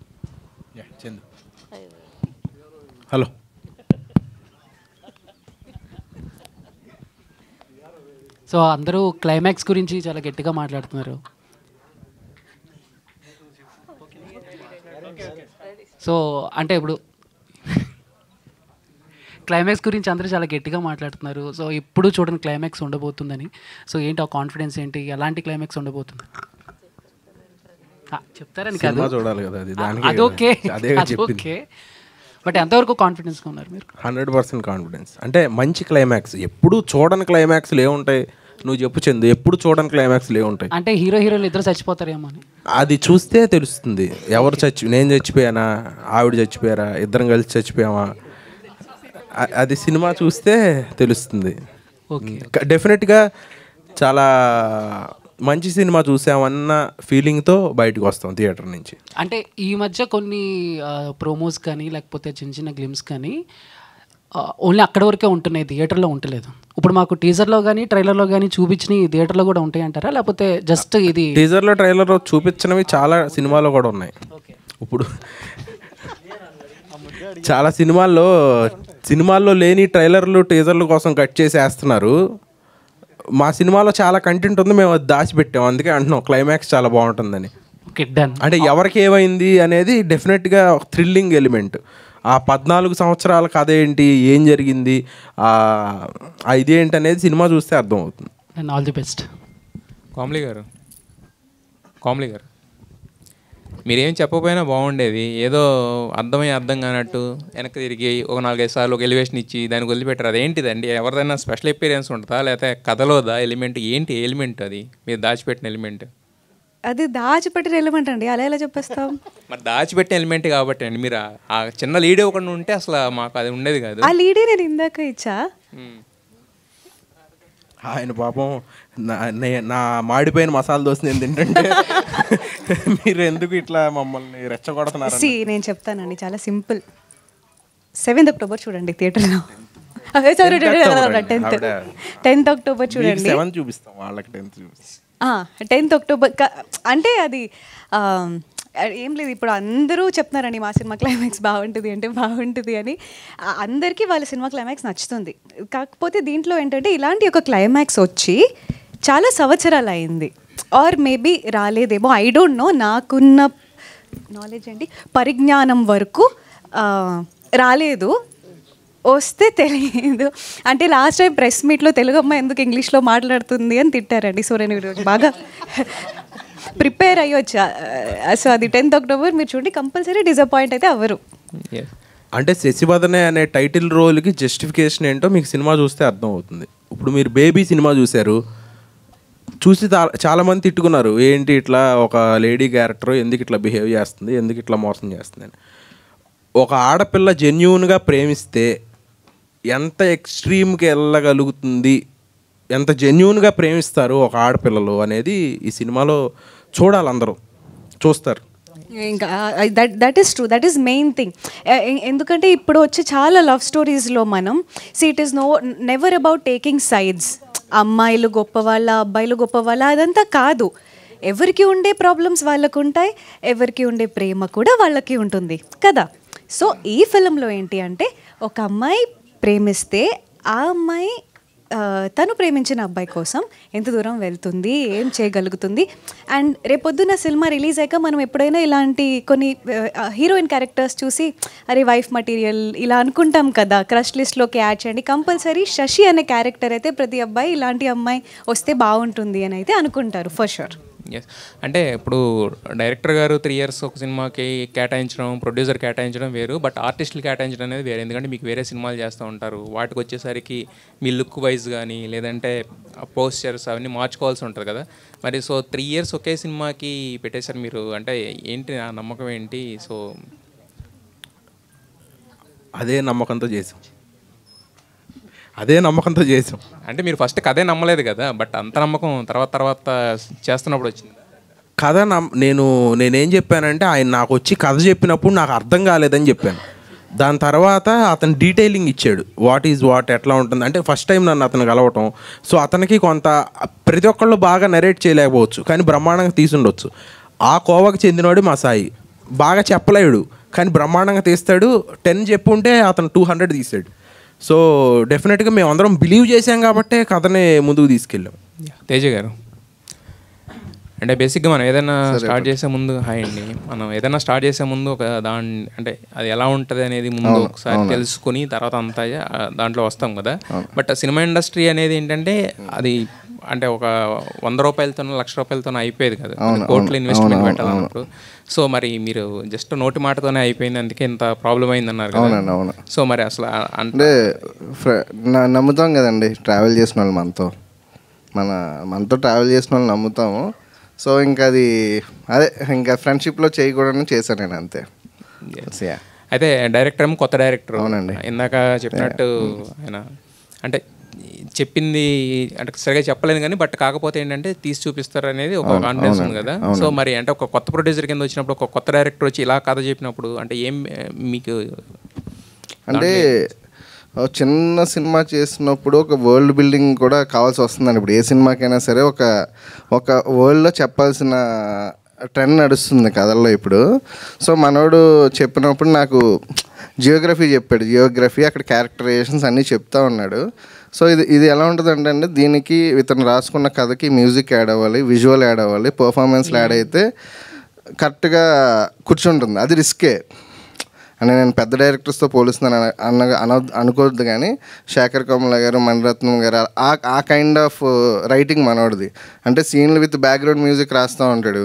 హలో. సో అందరూ క్లైమాక్స్ గురించి చాలా గట్టిగా మాట్లాడుతున్నారు. సో అంటే ఇప్పుడు క్లైమాక్స్ గురించి అందరూ చాలా గట్టిగా మాట్లాడుతున్నారు. సో ఇప్పుడు చూడండి క్లైమాక్స్ ఉండబోతుందని. సో ఏంటి ఆ కాన్ఫిడెన్స్ ఏంటి? ఎలాంటి క్లైమాక్స్ ఉండబోతుంది చెప్తారని కాదు, చూడాలి కదా. అది ఓకే. బట్ ఎంతవరకు కాన్ఫిడెన్స్గా ఉన్నారు మీరు? 100% కాన్ఫిడెన్స్. అంటే మంచి క్లైమాక్స్. ఎప్పుడు చూడని క్లైమాక్స్లు ఏముంటాయి నువ్వు చెప్పు చందు? ఎప్పుడు చూడని క్లైమాక్స్లు ఏముంటాయి? అంటే హీరోలు ఇద్దరు చచ్చిపోతారేమో అని. అది చూస్తే తెలుస్తుంది. ఎవరు నేను చచ్చిపోయానా, ఆవిడ చచ్చిపోయారా, ఇద్దరం కలిసి చచ్చిపోయామా, అది సినిమా చూస్తే తెలుస్తుంది. డెఫినెట్గా చాలా మంచి సినిమా చూసామన్న ఫీలింగ్తో బయటకు వస్తాం థియేటర్ నుంచి. అంటే ఈ మధ్య కొన్ని ప్రోమోస్ కానీ లేకపోతే చిన్న గ్లిమ్స్ కానీ ఓన్లీ అక్కడ వరకే ఉంటున్నాయి, థియేటర్లో ఉండలేదు. ఇప్పుడు మాకు టీజర్లో కానీ ట్రైలర్లో కానీ చూపించినవి థియేటర్లో కూడా ఉంటాయి అంటారా, లేకపోతే జస్ట్ ఇది టీజర్లో ట్రైలర్లో చూపించినవి చాలా సినిమాలో కూడా ఉన్నాయి. ఇప్పుడు చాలా సినిమాల్లో లేని ట్రైలర్లు టీజర్ల కోసం కట్ చేసి వేస్తున్నారు. మా సినిమాలో చాలా కంటెంట్ ఉంది, మేము అది దాచిపెట్టాం. అందుకే అంటున్నాం క్లైమాక్స్ చాలా బాగుంటుందని. అంటే ఎవరికి ఏమైంది అనేది డెఫినెట్గా థ్రిల్లింగ్ ఎలిమెంట్. ఆ 14 సంవత్సరాల కథ ఏంటి, ఏం జరిగింది, ఇదేంటి అనేది సినిమా చూస్తే అర్థమవుతుంది. All the best. కామ్లీ గారు మీరేం చెప్పకపోయినా బాగుండేది. ఏదో అర్థం కానట్టు వెనక్కి తిరిగి ఒక 4-5 సార్లు ఒక ఎలివేషన్ ఇచ్చి దానికి వదిలిపెట్టారు. అదేంటిదండి? ఎవరిదైనా స్పెషల్ ఎక్స్పీరియన్స్ ఉంటుందా, లేకపోతే కథలోదా ఎలిమెంట్? ఏంటి ఎలిమెంట్ అది మీరు దాచిపెట్టిన ఎలిమెంట్? అది దాచిపెట్టిన ఎలిమెంట్ అండి, అలా ఎలా చెప్పేస్తాం? మరి దాచిపెట్టిన ఎలిమెంట్ కాబట్టి అండి. మీరు ఆ చిన్న లీడ్ ఇవ్వకుండా ఉంటే అసలు మాకు అది ఉండేది కాదు. ఆ లీడే నేను ఇందాక ఇచ్చా. ఆయన పాపం నా మాడిపోయిన మసాలా దోశ నేను తింటుంటే మీరు ఎందుకు ఇట్లా మమ్మల్ని రెచ్చగొడుతున్నారు? నేను చెప్తానండి, చాలా సింపుల్. 7th October చూడండి థియేటర్లో. 10th October చూడండి. 7 చూపిస్తాం వాళ్ళకి, 10th చూపిస్తాం. 10th October అంటే అది ఏం లేదు. ఇప్పుడు అందరూ చెప్తున్నారండి మా సినిమా క్లైమాక్స్ బాగుంటుంది అంటే బాగుంటుంది అని. అందరికీ వాళ్ళ సినిమా క్లైమాక్స్ నచ్చుతుంది. కాకపోతే దీంట్లో ఏంటంటే ఇలాంటి ఒక క్లైమాక్స్ వచ్చి చాలా సంవత్సరాలు అయింది, ఆర్ మేబీ రాలేదేమో, ఐ డోంట్ నో. నాకున్న నాలెడ్జ్ ఏంటి, పరిజ్ఞానం వరకు రాలేదు. వస్తే తెలియదు. అంటే లాస్ట్ టైం ప్రెస్ మీట్లో తెలుగు అమ్మాయి ఎందుకు ఇంగ్లీష్లో మాట్లాడుతుంది అని తిట్టారండి. సో నేను ఈరోజు బాగా ప్రిపేర్ అయ్యొచ్చా. సో అది 10th October మీరు చూడండి, కంపల్సరీ డిసప్పాయింట్ అయితే అవ్వరు. అంటే శశివదనే అనే టైటిల్ రోల్కి జస్టిఫికేషన్ ఏంటో మీకు సినిమా చూస్తే అర్థం అవుతుంది. ఇప్పుడు మీరు బేబీ సినిమా చూశారు, చూసి చాలామంది తిట్టుకున్నారు, ఏంటి ఇట్లా ఒక లేడీ క్యారెక్టర్ ఎందుకు ఇట్లా బిహేవ్ చేస్తుంది, ఎందుకు ఇట్లా మోసం చేస్తుంది అని. ఒక ఆడపిల్ల జెన్యూన్గా ప్రేమిస్తే ఎంత ఎక్స్ట్రీమ్కి వెళ్ళగలుగుతుంది, ఎంత జెన్యూన్గా ప్రేమిస్తారు ఒక ఆడపిల్లలు అనేది ఈ సినిమాలో చూడాలి, అందరూ చూస్తారు. ఇంకా that is true, that is main thing. ఎందుకంటే ఇప్పుడు వచ్చే చాలా లవ్ స్టోరీస్లో మనం it is never about taking sides. అమ్మాయిలు గొప్పవాళ్ళ, అబ్బాయిలు గొప్పవాళ్ళ, అదంతా కాదు. ఎవరికి ఉండే ప్రాబ్లమ్స్ వాళ్ళకు ఉంటాయి, ఎవరికి ఉండే ప్రేమ కూడా వాళ్ళకి ఉంటుంది కదా. సో ఈ ఫిలింలో ఏంటి అంటే, ఒక అమ్మాయి ప్రేమిస్తే ఆ అమ్మాయి తను ప్రేమించిన అబ్బాయి కోసం ఎంత దూరం వెళ్తుంది, ఏం చేయగలుగుతుంది. అండ్ రేపొద్దున సినిమా రిలీజ్ అయ్యాక మనం ఎప్పుడైనా ఇలాంటి కొన్ని హీరోయిన్ క్యారెక్టర్స్ చూసి అరే వైఫ్ మెటీరియల్ ఇలా అనుకుంటాం కదా, క్రష్ లిస్ట్లోకి యాడ్ చేయండి. కంపల్సరీ శశి అనే క్యారెక్టర్ అయితే ప్రతి అబ్బాయి ఇలాంటి అమ్మాయి వస్తే బాగుంటుంది అని అయితే అనుకుంటారు ఫర్ షూర్. ఎస్, అంటే ఇప్పుడు డైరెక్టర్ గారు 3 years ఒక సినిమాకి కేటాయించడం, ప్రొడ్యూసర్ కేటాయించడం వేరు, బట్ ఆర్టిస్టులు కేటాయించడం అనేది వేరే. ఎందుకంటే మీకు వేరే సినిమాలు చేస్తూ ఉంటారు, వాటికి వచ్చేసరికి మీ లుక్ వైజ్ కానీ లేదంటే పోస్చర్స్ అవన్నీ మార్చుకోవాల్సి ఉంటుంది కదా. మరి సో 3 years ఒకే సినిమాకి పెట్టేశారు మీరు, అంటే ఏంటి ఆ నమ్మకం ఏంటి? సో అదే నమ్మకంతో చేసాం. అంటే మీరు ఫస్ట్ కథే నమ్మలేదు కదా, బట్ అంత నమ్మకం తర్వాత చేస్తున్నప్పుడు వచ్చింది. కథ నేనేం చెప్పానంటే, ఆయన నాకు వచ్చి కథ చెప్పినప్పుడు నాకు అర్థం కాలేదని చెప్పాను. దాని తర్వాత అతను డీటెయిలింగ్ ఇచ్చాడు, వాట్ ఈజ్ వాట్, ఎట్లా ఉంటుంది. అంటే ఫస్ట్ టైం నన్ను అతను కలవటం, సో అతనికి కొంత ప్రతి ఒక్కళ్ళు బాగా నరేట్ చేయలేకపోవచ్చు, కానీ బ్రహ్మాండంగా తీసుండొచ్చు. ఆ కోవకు చెందినవాడు మా సాయి. బాగా చెప్పలేడు కానీ బ్రహ్మాండంగా తీస్తాడు. 10 చెప్పుంటే అతను 200 తీసాడు. సో డెఫినెట్గా మేము అందరం బిలీవ్ చేసాం కాబట్టే కథని ముందుకు తీసుకెళ్ళాం. తేజ గారు, అంటే బేసిక్గా మనం ఏదైనా స్టార్ట్ చేసే ముందు, హాయ్ అండి, మనం ఏదైనా స్టార్ట్ చేసే ముందు ఒక అంటే అది ఎలా ఉంటుంది అనేది ముందు ఒకసారి తెలుసుకుని తర్వాత అంతా దాంట్లో వస్తాం కదా. బట్ సినిమా ఇండస్ట్రీ అనేది ఏంటంటే అది అంటే ఒక 100 రూపాయలతోనో 1,00,000 రూపాయలతోనో అయిపోయేది కదా, కోట్లు ఇన్వెస్ట్మెంట్ పెట్టాలన్నప్పుడు. సో మరి మీరు జస్ట్ నోటి మాటతోనే అయిపోయింది, అందుకే ఇంత ప్రాబ్లం అయింది అన్నారు కదా. సో మరి అసలు అంటే నమ్ముతాం కదండి, ట్రావెల్ చేసిన వాళ్ళు మనతో ట్రావెల్ చేసిన వాళ్ళు నమ్ముతాము. సో ఇంకా అది అదే ఇంకా ఫ్రెండ్షిప్లో చేయకూడదని చేశాను నేను, అంతే. అయితే డైరెక్టర్ ఏమో కొత్త డైరెక్టర్. అవునండి, ఇందాక చెప్పినట్టు ఆయన అంటే చెప్పింది అంటే సరిగా చెప్పలేదు కానీ, బట్ కాకపోతే ఏంటంటే తీసి చూపిస్తారు అనేది ఒక కాన్ఫిడెన్స్ ఉంది కదా. సో మరి అంటే ఒక కొత్త ప్రొడ్యూసర్ కింద వచ్చినప్పుడు, ఒక కొత్త డైరెక్టర్ వచ్చి ఇలా కథ చెప్పినప్పుడు అంటే ఏం మీకు అంటే చిన్న సినిమా చేసినప్పుడు ఒక వరల్డ్ బిల్డింగ్ కూడా కావాల్సి వస్తుందండి. ఇప్పుడు ఏ సినిమాకైనా సరే ఒక వరల్డ్లో చెప్పాల్సిన ట్రెండ్ నడుస్తుంది కథల్లో ఇప్పుడు. సో మనోడు చెప్పినప్పుడు నాకు జియోగ్రఫీ చెప్పాడు, జియోగ్రఫీ అక్కడ క్యారెక్టరైజేషన్స్ అన్నీ చెప్తా ఉన్నాడు. సో ఇది ఎలా ఉంటుంది అంటే దీనికి ఇతను రాసుకున్న కథకి మ్యూజిక్ యాడ్ అవ్వాలి, విజువల్ యాడ్ అవ్వాలి, పర్ఫార్మెన్స్లు యాడ్ అయితే కరెక్ట్గా కూర్చుంటుంది. అది రిస్కే అని నేను పెద్ద డైరెక్టర్స్తో పోలుస్తున్నాను అనుకోవద్దు, కానీ శేఖర్ కమల గారు, మణిరత్నం గారు ఆ కైండ్ ఆఫ్ రైటింగ్ మనోడిది. అంటే సీన్లు విత్ బ్యాక్గ్రౌండ్ మ్యూజిక్ రాస్తూ ఉంటాడు,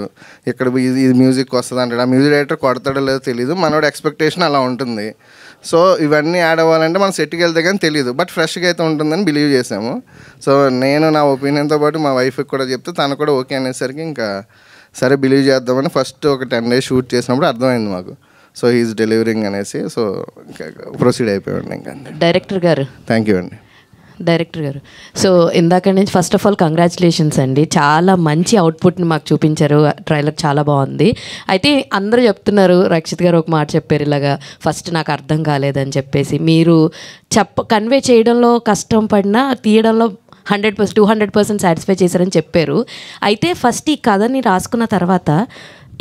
ఇక్కడ ఇది మ్యూజిక్ వస్తుంది అంటాడు. ఆ మ్యూజిక్ డైరెక్టర్ కొడతాడో లేదో తెలియదు, మనోడి ఎక్స్పెక్టేషన్ అలా ఉంటుంది. సో ఇవన్నీ యాడ్ అవ్వాలంటే మనం సెట్కి వెళ్తే కానీ తెలియదు, బట్ ఫ్రెష్గా అయితే ఉంటుందని బిలీవ్ చేసాము. సో నేను నా ఒపీనియన్తో పాటు మా వైఫ్కి కూడా చెప్తే తను కూడా ఓకే అనేసరికి ఇంకా సరే బిలీవ్ చేద్దామని ఫస్ట్ ఒక 10 days షూట్ చేసినప్పుడు అర్థమైంది మాకు. సో ఈజ్ డెలివరింగ్ అనేసి సో ప్రొసీడ్ అయిపోయాడు ఇంకా. డైరెక్టర్ గారు, థ్యాంక్ యూ అండి. డైరెక్టర్ గారు, సో ఇందాక నుంచి ఫస్ట్ ఆఫ్ ఆల్ కంగ్రాచులేషన్స్ అండి, చాలా మంచి అవుట్పుట్ని మాకు చూపించారు. ట్రైలర్ చాలా బాగుంది. అయితే అందరూ చెప్తున్నారు, రక్షిత్ గారు ఒక మాట చెప్పారు ఇలాగా, ఫస్ట్ నాకు అర్థం కాలేదని చెప్పేసి. మీరు కన్వే చేయడంలో కష్టం పడినా తీయడంలో 100% 200% సాటిస్ఫై చేశారని చెప్పారు. అయితే ఫస్ట్ ఈ కథని రాసుకున్న తర్వాత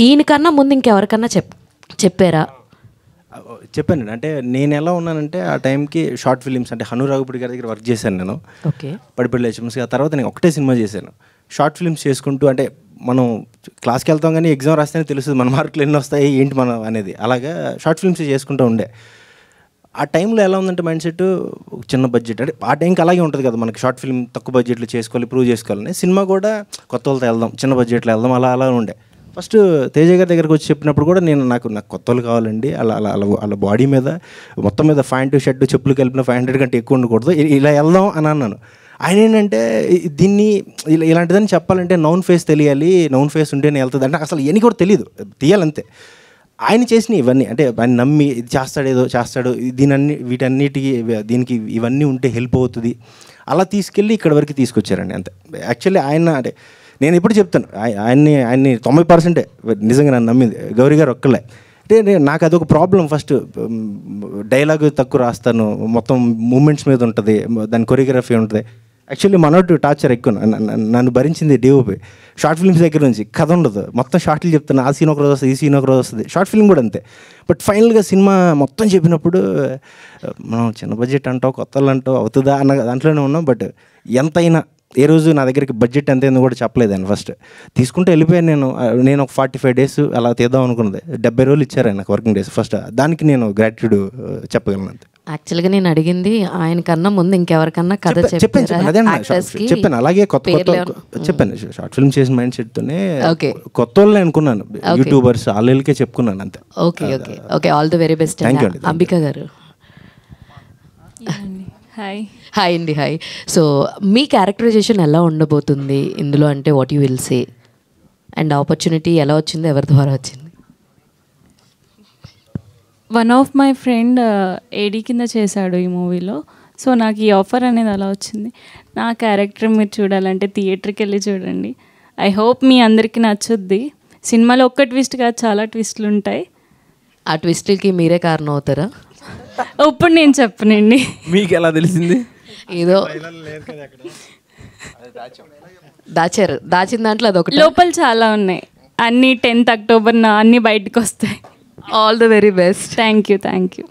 ఈయనకన్నా ముందు ఇంకెవరికన్నా చెప్పారా? చెప్పానండి. అంటే నేను ఎలా ఉన్నానంటే ఆ టైంకి షార్ట్ ఫిలిమ్స్ అంటే హను రాఘుపూడి గారి దగ్గర వర్క్ చేశాను నేను. ఓకే. పడిపల్లి హెచ్ఎంసీ. ఆ తర్వాత నేను ఒకటే సినిమా చేశాను. షార్ట్ ఫిల్మ్స్ చేసుకుంటూ అంటే మనం క్లాస్కి వెళ్తాం కానీ ఎగ్జామ్ రాస్తేనే తెలుస్తుంది మన మార్కులు ఎన్ని వస్తాయి ఏంటి మనం అనేది. అలాగా షార్ట్ ఫిల్మ్స్ చేసుకుంటూ ఉండే. ఆ టైంలో ఎలా ఉందంటే మైండ్ సెట్ చిన్న బడ్జెట్ అంటే ఆ టైంకి అలాగే ఉంటుంది కదా మనకి షార్ట్ ఫిల్మ్ తక్కువ బడ్జెట్లో చేసుకోవాలి ప్రూవ్ చేసుకోవాలని సినిమా కూడా కొత్త వాళ్ళతో వెళ్దాం చిన్న బడ్జెట్లో వెళ్దాం అలా ఉండే ఫస్ట్ తేజ గారి దగ్గరికి వచ్చి చెప్పినప్పుడు కూడా నాకు కొత్త వాళ్ళు కావాలండి అలా బాడీ మీద మొత్తం మీద ప్యాంటు షర్టు చెప్పులు కలిపిన 500 కంటే ఎక్కువ ఉండకూడదు ఇలా వెళ్దాం అని అన్నాను ఆయన ఏంటంటే దీన్ని ఇలాంటిదని చెప్పాలంటే నౌన్ ఫేస్ తెలియాలి నౌన్ ఫేస్ ఉంటేనే వెళ్తుంది అంటే అసలు ఇవన్నీ కూడా తెలియదు తీయాలంతే ఆయన చేసిన ఇవన్నీ అంటే ఆయన నమ్మి ఇది చేస్తాడు వీటన్నిటికీ దీనికి ఇవన్నీ ఉంటే హెల్ప్ అవుతుంది అలా తీసుకెళ్ళి ఇక్కడ వరకు తీసుకొచ్చారండి అంతే యాక్చువల్లీ ఆయన అంటే నేను ఎప్పుడు చెప్తాను ఆయన్ని 90% నిజంగా నన్ను నమ్మింది గౌరీ గారు ఒక్కలే అంటే నాకు అదొక ప్రాబ్లం ఫస్ట్ డైలాగ్ తక్కువ రాస్తాను మొత్తం మూమెంట్స్ మీద ఉంటుంది దాని కొరియోగ్రఫీ ఉంటుంది యాక్చువల్లీ మనోడు టార్చర్ ఎక్కువ నన్ను భరించింది డిఓపి షార్ట్ ఫిల్మ్స్ దగ్గర నుంచి కథ ఉండదు మొత్తం షార్ట్లు చెప్తాను ఆ సీన్ ఒక రోజు వస్తుంది ఈ సీన్ ఒక రోజు వస్తుంది షార్ట్ ఫిల్మ్ కూడా అంతే బట్ ఫైనల్గా సినిమా మొత్తం చెప్పినప్పుడు మనం చిన్న బడ్జెట్ అంటావు కొత్తలు అంటావు అవుతుందా అన్న దాంట్లోనే ఉన్నాం బట్ ఎంతైనా ఏ రోజు నా దగ్గరికి బడ్జెట్ ఎంత అయిందో కూడా చెప్పలేదండి ఫస్ట్ తీసుకుంటే వెళ్ళిపోయాను నేను ఒక 45 days అలా తీద్దాం అనుకున్నది 70 రోజులు ఇచ్చారు నాకు వర్కింగ్ డేస్ ఫస్ట్ దానికి నేను గ్రాట్యూడ్ చెప్పగలను అంతే యాక్చువల్గా నేను అడిగింది ఆయన కన్నా ముందు ఇంకెవరికన్నా కథ చెప్పాను అలాగే కొత్త చెప్పాను షార్ట్ ఫిల్మ్ చేసిన మైండ్ సెట్తోనే కొత్త వాళ్ళని అనుకున్నాను యూట్యూబర్స్ వాళ్ళకే చెప్పుకున్నాను అంతే okay all the very best Ambika గారు హాయ్ అండి హాయ్ సో మీ క్యారెక్టరైజేషన్ ఎలా ఉండబోతుంది ఇందులో అంటే what you will say and opportunity ఎలా వచ్చింది ఎవరి ద్వారా వచ్చింది వన్ ఆఫ్ మై ఫ్రెండ్ ఏడీ కింద చేశాడు ఈ మూవీలో సో నాకు ఈ ఆఫర్ అనేది అలా వచ్చింది నా క్యారెక్టర్ మీరు చూడాలంటే థియేటర్కి వెళ్ళి చూడండి ఐ హోప్ మీ అందరికీ నచ్చుద్ది సినిమాలో ఒక్క ట్విస్ట్ కాదు చాలా ట్విస్టులు ఉంటాయి ఆ ట్విస్టులకి మీరే కారణం అవుతారా ఇప్పుడు నేను చెప్పనండి మీకు ఎలా తెలిసింది ఏదో దాచిన దాంట్లో అదొకటి లోపల చాలా ఉన్నాయి అన్ని 10th October అన్ని బయటకు వస్తాయి all the very best thank you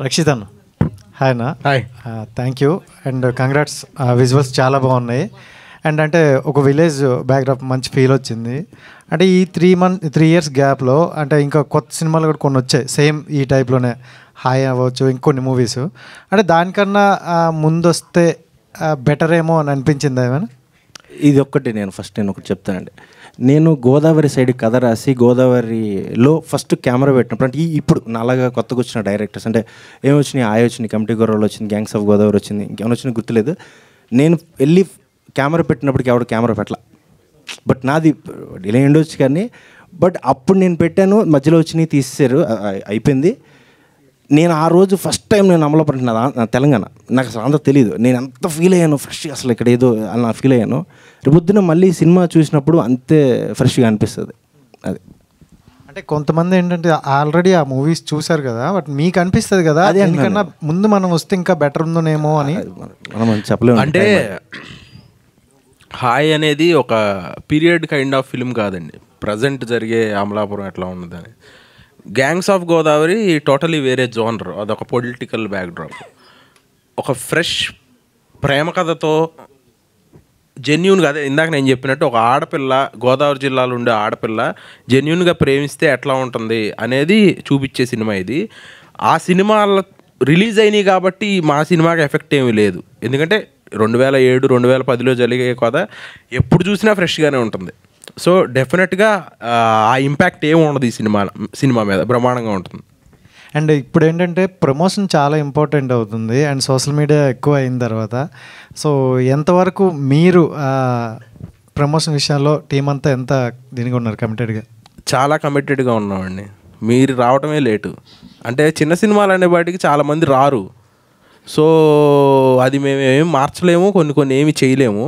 Rakshit అన్న హాయ్ అన్న thank you and congrats visuals చాలా బాగున్నాయి అండ్ అంటే ఒక విలేజ్ బ్యాక్డ్రాప్ మంచి ఫీల్ వచ్చింది అంటే ఈ 3 years గ్యాప్లో అంటే ఇంకా కొత్త సినిమాలు కూడా కొన్ని వచ్చాయి సేమ్ ఈ టైప్లోనే హాయ్ అవ్వచ్చు ఇంకొన్ని మూవీస్ అంటే దానికన్నా ముందు వస్తే బెటర్ ఏమో అని అనిపించింది ఏమైనా ఇది ఒక్కటి నేను ఒకటి చెప్తానండి నేను గోదావరి సైడ్ కథ రాసి గోదావరిలో ఫస్ట్ కెమెరా పెట్టినప్పుడు అంటే ఇప్పుడు నాలాగా కొత్తగా వచ్చిన డైరెక్టర్స్ అంటే ఏమొచ్చినాయి వచ్చినాయి కమిటీ గొర్రెలు వచ్చింది గ్యాంగ్స్ ఆఫ్ గోదావరి వచ్చింది ఇంకేమైనా వచ్చినాయి గుర్తులేదు నేను వెళ్ళి కెమెరా పెట్టినప్పటికి ఎవడు కెమెరా పెట్టలా బట్ నాది డిలే ఉండొచ్చు కానీ బట్ అప్పుడు నేను పెట్టాను మధ్యలో వచ్చినాయి తీసేశారు అయిపోయింది నేను ఆ రోజు ఫస్ట్ టైం నేను అమలాపురం నా తెలంగాణ నాకు అసలు అంతా తెలియదు నేను అంత ఫీల్ అయ్యాను ఫ్రెష్ అసలు ఇక్కడ ఏదో అలా ఫీల్ అయ్యాను రేపొద్దున మళ్ళీ సినిమా చూసినప్పుడు అంతే ఫ్రెష్గా అనిపిస్తుంది అది అంటే కొంతమంది ఏంటంటే ఆల్రెడీ ఆ మూవీస్ చూసారు కదా బట్ మీకు అనిపిస్తుంది కదా ఎందుకన్నా ముందు మనం వస్తే ఇంకా బెటర్ ఉందోనేమో అని మనం చెప్పలేము అంటే హాయ్ అనేది ఒక పీరియడ్ కైండ్ ఆఫ్ ఫిల్మ్ కాదండి ప్రజెంట్ జరిగే అమలాపురం ఎట్లా ఉన్నదని గ్యాంగ్స్ ఆఫ్ గోదావరి టోటలీ వేరే జోనర్ అదొక పొలిటికల్ బ్యాక్డ్రాప్ ఒక ఫ్రెష్ ప్రేమ కథతో జెన్యూన్గా అదే ఇందాక నేను చెప్పినట్టు ఒక ఆడపిల్ల గోదావరి జిల్లాలో ఉండే ఆడపిల్ల జెన్యూన్గా ప్రేమిస్తే ఎట్లా ఉంటుంది అనేది చూపించే సినిమా ఇది ఆ సినిమాల రిలీజ్ అయినాయి కాబట్టి మా సినిమాకి ఎఫెక్ట్ ఏమీ లేదు ఎందుకంటే 2007 2010లో జరిగే కథ ఎప్పుడు చూసినా ఫ్రెష్గానే ఉంటుంది సో డెఫినెట్గా ఆ ఇంపాక్ట్ ఏమి ఉండదు ఈ సినిమా మీద బ్రహ్మాండంగా ఉంటుంది అండ్ ఇప్పుడు ఏంటంటే ప్రమోషన్ చాలా ఇంపార్టెంట్ అవుతుంది అండ్ సోషల్ మీడియా ఎక్కువ అయిన తర్వాత సో ఎంతవరకు మీరు ప్రమోషన్ విషయంలో టీం అంతా ఎంత దీనిగా ఉన్నారు కమిటెడ్గా చాలా కమిటెడ్గా ఉన్నామండి మీరు రావటమే లేటు అంటే చిన్న సినిమాలు అనే వాటికి చాలామంది రారు సో అది మేము ఏం మార్చలేము కొన్ని ఏమి చేయలేము